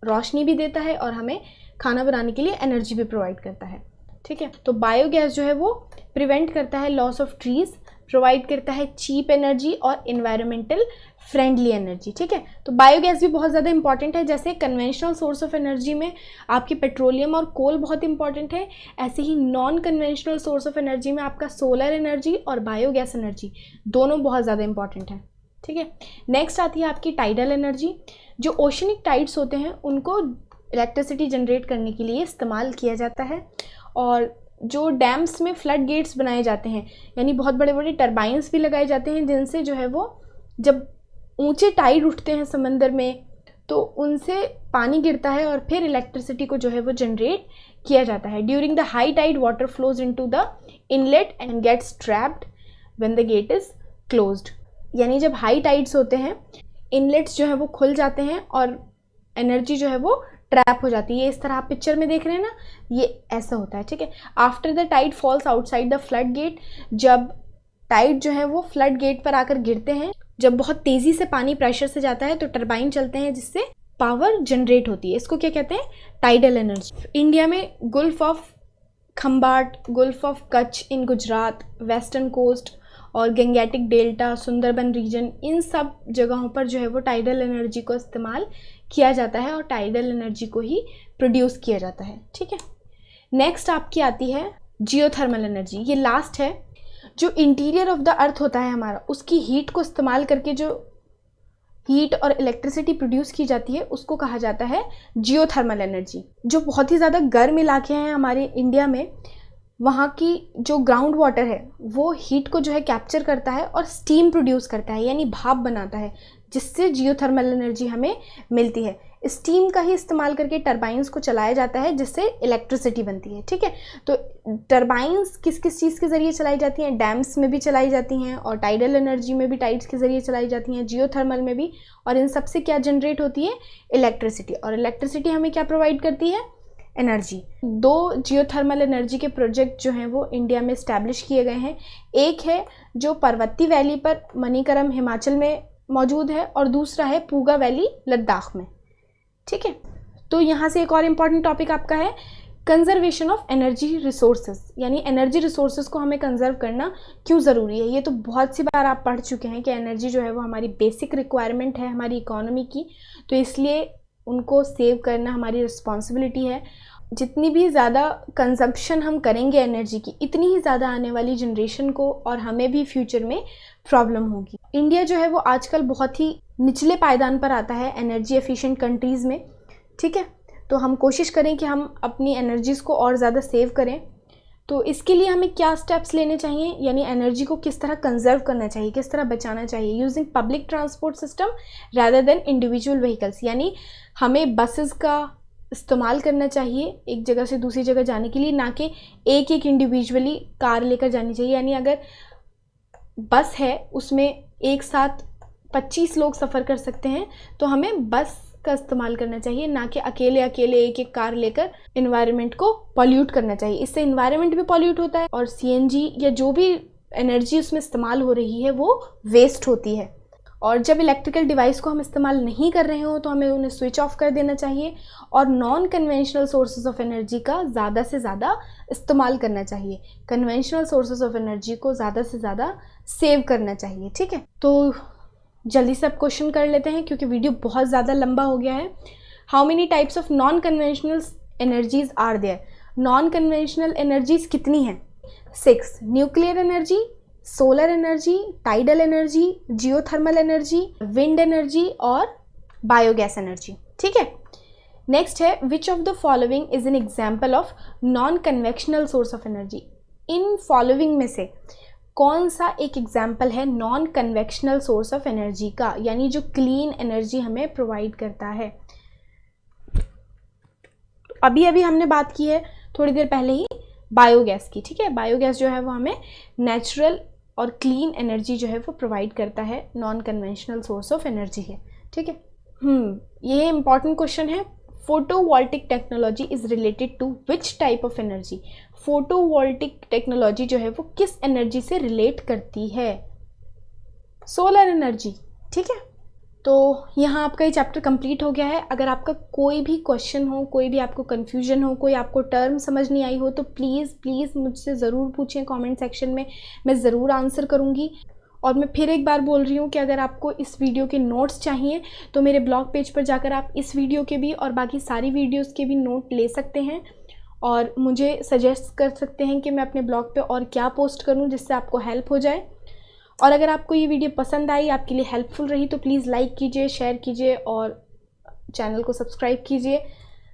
रोशनी भी देता है और हमें खाना बनाने के लिए एनर्जी भी प्रोवाइड करता है, ठीक है। तो बायोगैस जो है वो प्रिवेंट करता है लॉस ऑफ ट्रीज़, प्रोवाइड करता है चीप एनर्जी और इन्वायरमेंटल फ्रेंडली एनर्जी, ठीक है। तो बायोगैस भी बहुत ज़्यादा इंपॉर्टेंट है। जैसे कन्वेंशनल सोर्स ऑफ एनर्जी में आपकी पेट्रोलियम और कोल बहुत इंपॉर्टेंट है, ऐसे ही non conventional source of energy में आपका सोलर एनर्जी और बायोगैस एनर्जी दोनों बहुत ज़्यादा इंपॉर्टेंट है, ठीक है। नेक्स्ट आती है आपकी टाइडल एनर्जी। जो ओशनिक टाइड्स होते हैं उनको इलेक्ट्रिसिटी जनरेट करने के लिए इस्तेमाल किया जाता है, और जो डैम्स में फ्लड गेट्स बनाए जाते हैं, यानी बहुत बड़े बड़े टरबाइंस भी लगाए जाते हैं जिनसे जो है वो जब ऊंचे टाइड उठते हैं समंदर में तो उनसे पानी गिरता है और फिर इलेक्ट्रिसिटी को जो है वो जनरेट किया जाता है। During the high tide water flows into the inlet and gets trapped when the gate is closed. यानी जब हाई टाइड्स होते हैं इनलेट्स जो है वो खुल जाते हैं और एनर्जी जो है वो ट्रैप हो जाती है। इस तरह आप पिक्चर में देख रहे हैं ना, ये ऐसा होता है, ठीक है। After the tide falls outside the flood gate, जब टाइड जो है वो फ्लड गेट पर आकर गिरते हैं, जब बहुत तेज़ी से पानी प्रेशर से जाता है तो टरबाइन चलते हैं जिससे पावर जनरेट होती है। इसको क्या कहते हैं? Tidal energy. इंडिया में gulf of Khambhat, gulf of Kutch in Gujarat, western coast और गंगेटिक डेल्टा, सुंदरबन रीजन, इन सब जगहों पर जो है वो टाइडल एनर्जी को इस्तेमाल किया जाता है और टाइडल एनर्जी को ही प्रोड्यूस किया जाता है, ठीक है। नेक्स्ट आपकी आती है जियोथर्मल एनर्जी। ये लास्ट है। जो इंटीरियर ऑफ द अर्थ होता है हमारा, उसकी हीट को इस्तेमाल करके जो हीट और इलेक्ट्रिसिटी प्रोड्यूस की जाती है उसको कहा जाता है जियोथर्मल एनर्जी। जो बहुत ही ज़्यादा गर्म इलाके हैं हमारे इंडिया में, वहाँ की जो ग्राउंड वाटर है वो हीट को जो है कैप्चर करता है और स्टीम प्रोड्यूस करता है, यानी भाप बनाता है, जिससे जियोथर्मल एनर्जी हमें मिलती है। स्टीम का ही इस्तेमाल करके टरबाइंस को चलाया जाता है जिससे इलेक्ट्रिसिटी बनती है, ठीक है। तो टरबाइंस किस किस चीज़ के ज़रिए चलाई जाती हैं? डैम्स में भी चलाई जाती हैं और टाइडल एनर्जी में भी टाइड्स के ज़रिए चलाई जाती हैं, जियोथर्मल में भी। और इन सब से क्या जनरेट होती है? इलेक्ट्रिसिटी। और इलेक्ट्रिसिटी हमें क्या प्रोवाइड करती है? एनर्जी। 2 जियोथर्मल एनर्जी के प्रोजेक्ट जो हैं वो इंडिया में इस्टेब्लिश किए गए हैं। एक है जो पर्वती वैली पर मणिकरम हिमाचल में मौजूद है और दूसरा है पूगा वैली लद्दाख में, ठीक है। तो यहाँ से एक और इम्पॉर्टेंट टॉपिक आपका है कंजर्वेशन ऑफ एनर्जी रिसोर्सेज, यानी एनर्जी रिसोर्सेज को हमें कंजर्व करना क्यों ज़रूरी है। ये तो बहुत सी बार आप पढ़ चुके हैं कि एनर्जी जो है वो हमारी बेसिक रिक्वायरमेंट है हमारी इकोनॉमी की, तो इसलिए उनको सेव करना हमारी रिस्पॉन्सिबिलिटी है। जितनी भी ज़्यादा कंजप्शन हम करेंगे एनर्जी की, इतनी ही ज़्यादा आने वाली जनरेशन को और हमें भी फ्यूचर में प्रॉब्लम होगी। इंडिया जो है वो आजकल बहुत ही निचले पायदान पर आता है एनर्जी एफिशिएंट कंट्रीज़ में, ठीक है। तो हम कोशिश करें कि हम अपनी एनर्जीज़ को और ज़्यादा सेव करें। तो इसके लिए हमें क्या स्टेप्स लेने चाहिए, यानी एनर्जी को किस तरह कंजर्व करना चाहिए, किस तरह बचाना चाहिए, using public transport system rather than individual vehicles. यानी हमें बसेस का इस्तेमाल करना चाहिए एक जगह से दूसरी जगह जाने के लिए, ना कि एक एक इंडिविजुअली कार लेकर जानी चाहिए। यानी अगर बस है उसमें एक साथ 25 लोग सफ़र कर सकते हैं तो हमें बस का इस्तेमाल करना चाहिए, ना कि अकेले अकेले एक एक कार लेकर इन्वायरमेंट को पॉल्यूट करना चाहिए। इससे इन्वायरमेंट भी पॉल्यूट होता है और सीएनजी या जो भी एनर्जी उसमें इस्तेमाल हो रही है वो वेस्ट होती है। और जब इलेक्ट्रिकल डिवाइस को हम इस्तेमाल नहीं कर रहे हो तो हमें उन्हें स्विच ऑफ कर देना चाहिए और non conventional sources of energy का ज़्यादा से ज़्यादा इस्तेमाल करना चाहिए। कन्वेंशनल सोर्सेज ऑफ एनर्जी को ज़्यादा से ज़्यादा सेव करना चाहिए। ठीक है, तो जल्दी से अब क्वेश्चन कर लेते हैं क्योंकि वीडियो बहुत ज़्यादा लंबा हो गया है। How many types of non conventional energies are there? Non conventional energies कितनी हैं? 6। Nuclear energy, solar energy, tidal energy, geothermal energy, wind energy और बायोगैस एनर्जी। ठीक है, नेक्स्ट है which of the following is an example of non conventional source of energy? इन following में से कौन सा एक एग्जाम्पल है non convectional source of energy का, यानी जो क्लीन एनर्जी हमें प्रोवाइड करता है? अभी अभी हमने बात की है थोड़ी देर पहले ही बायोगैस की। ठीक है, बायोगैस जो है वो हमें नेचुरल और क्लीन एनर्जी जो है वो प्रोवाइड करता है, non conventional source of energy है। ठीक है, ये इंपॉर्टेंट क्वेश्चन है। Photovoltaic technology is related to which type of energy? Photovoltaic technology जो है वो किस एनर्जी से रिलेट करती है? Solar energy. ठीक है, तो यहाँ आपका ये चैप्टर कंप्लीट हो गया है। अगर आपका कोई भी क्वेश्चन हो, कोई भी आपको कन्फ्यूजन हो, कोई आपको टर्म समझ नहीं आई हो तो प्लीज़ मुझसे ज़रूर पूछें कमेंट सेक्शन में, मैं ज़रूर आंसर करूँगी। और मैं फिर एक बार बोल रही हूँ कि अगर आपको इस वीडियो के नोट्स चाहिए तो मेरे ब्लॉग पेज पर जाकर आप इस वीडियो के भी और बाकी सारी वीडियोस के भी नोट ले सकते हैं और मुझे सजेस्ट कर सकते हैं कि मैं अपने ब्लॉग पे और क्या पोस्ट करूँ जिससे आपको हेल्प हो जाए। और अगर आपको ये वीडियो पसंद आई, आपके लिए हेल्पफुल रही तो प्लीज़ लाइक कीजिए, शेयर कीजिए और चैनल को सब्सक्राइब कीजिए।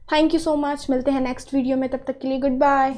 Thank you so much. मिलते हैं नेक्स्ट वीडियो में, तब तक के लिए गुड बाय।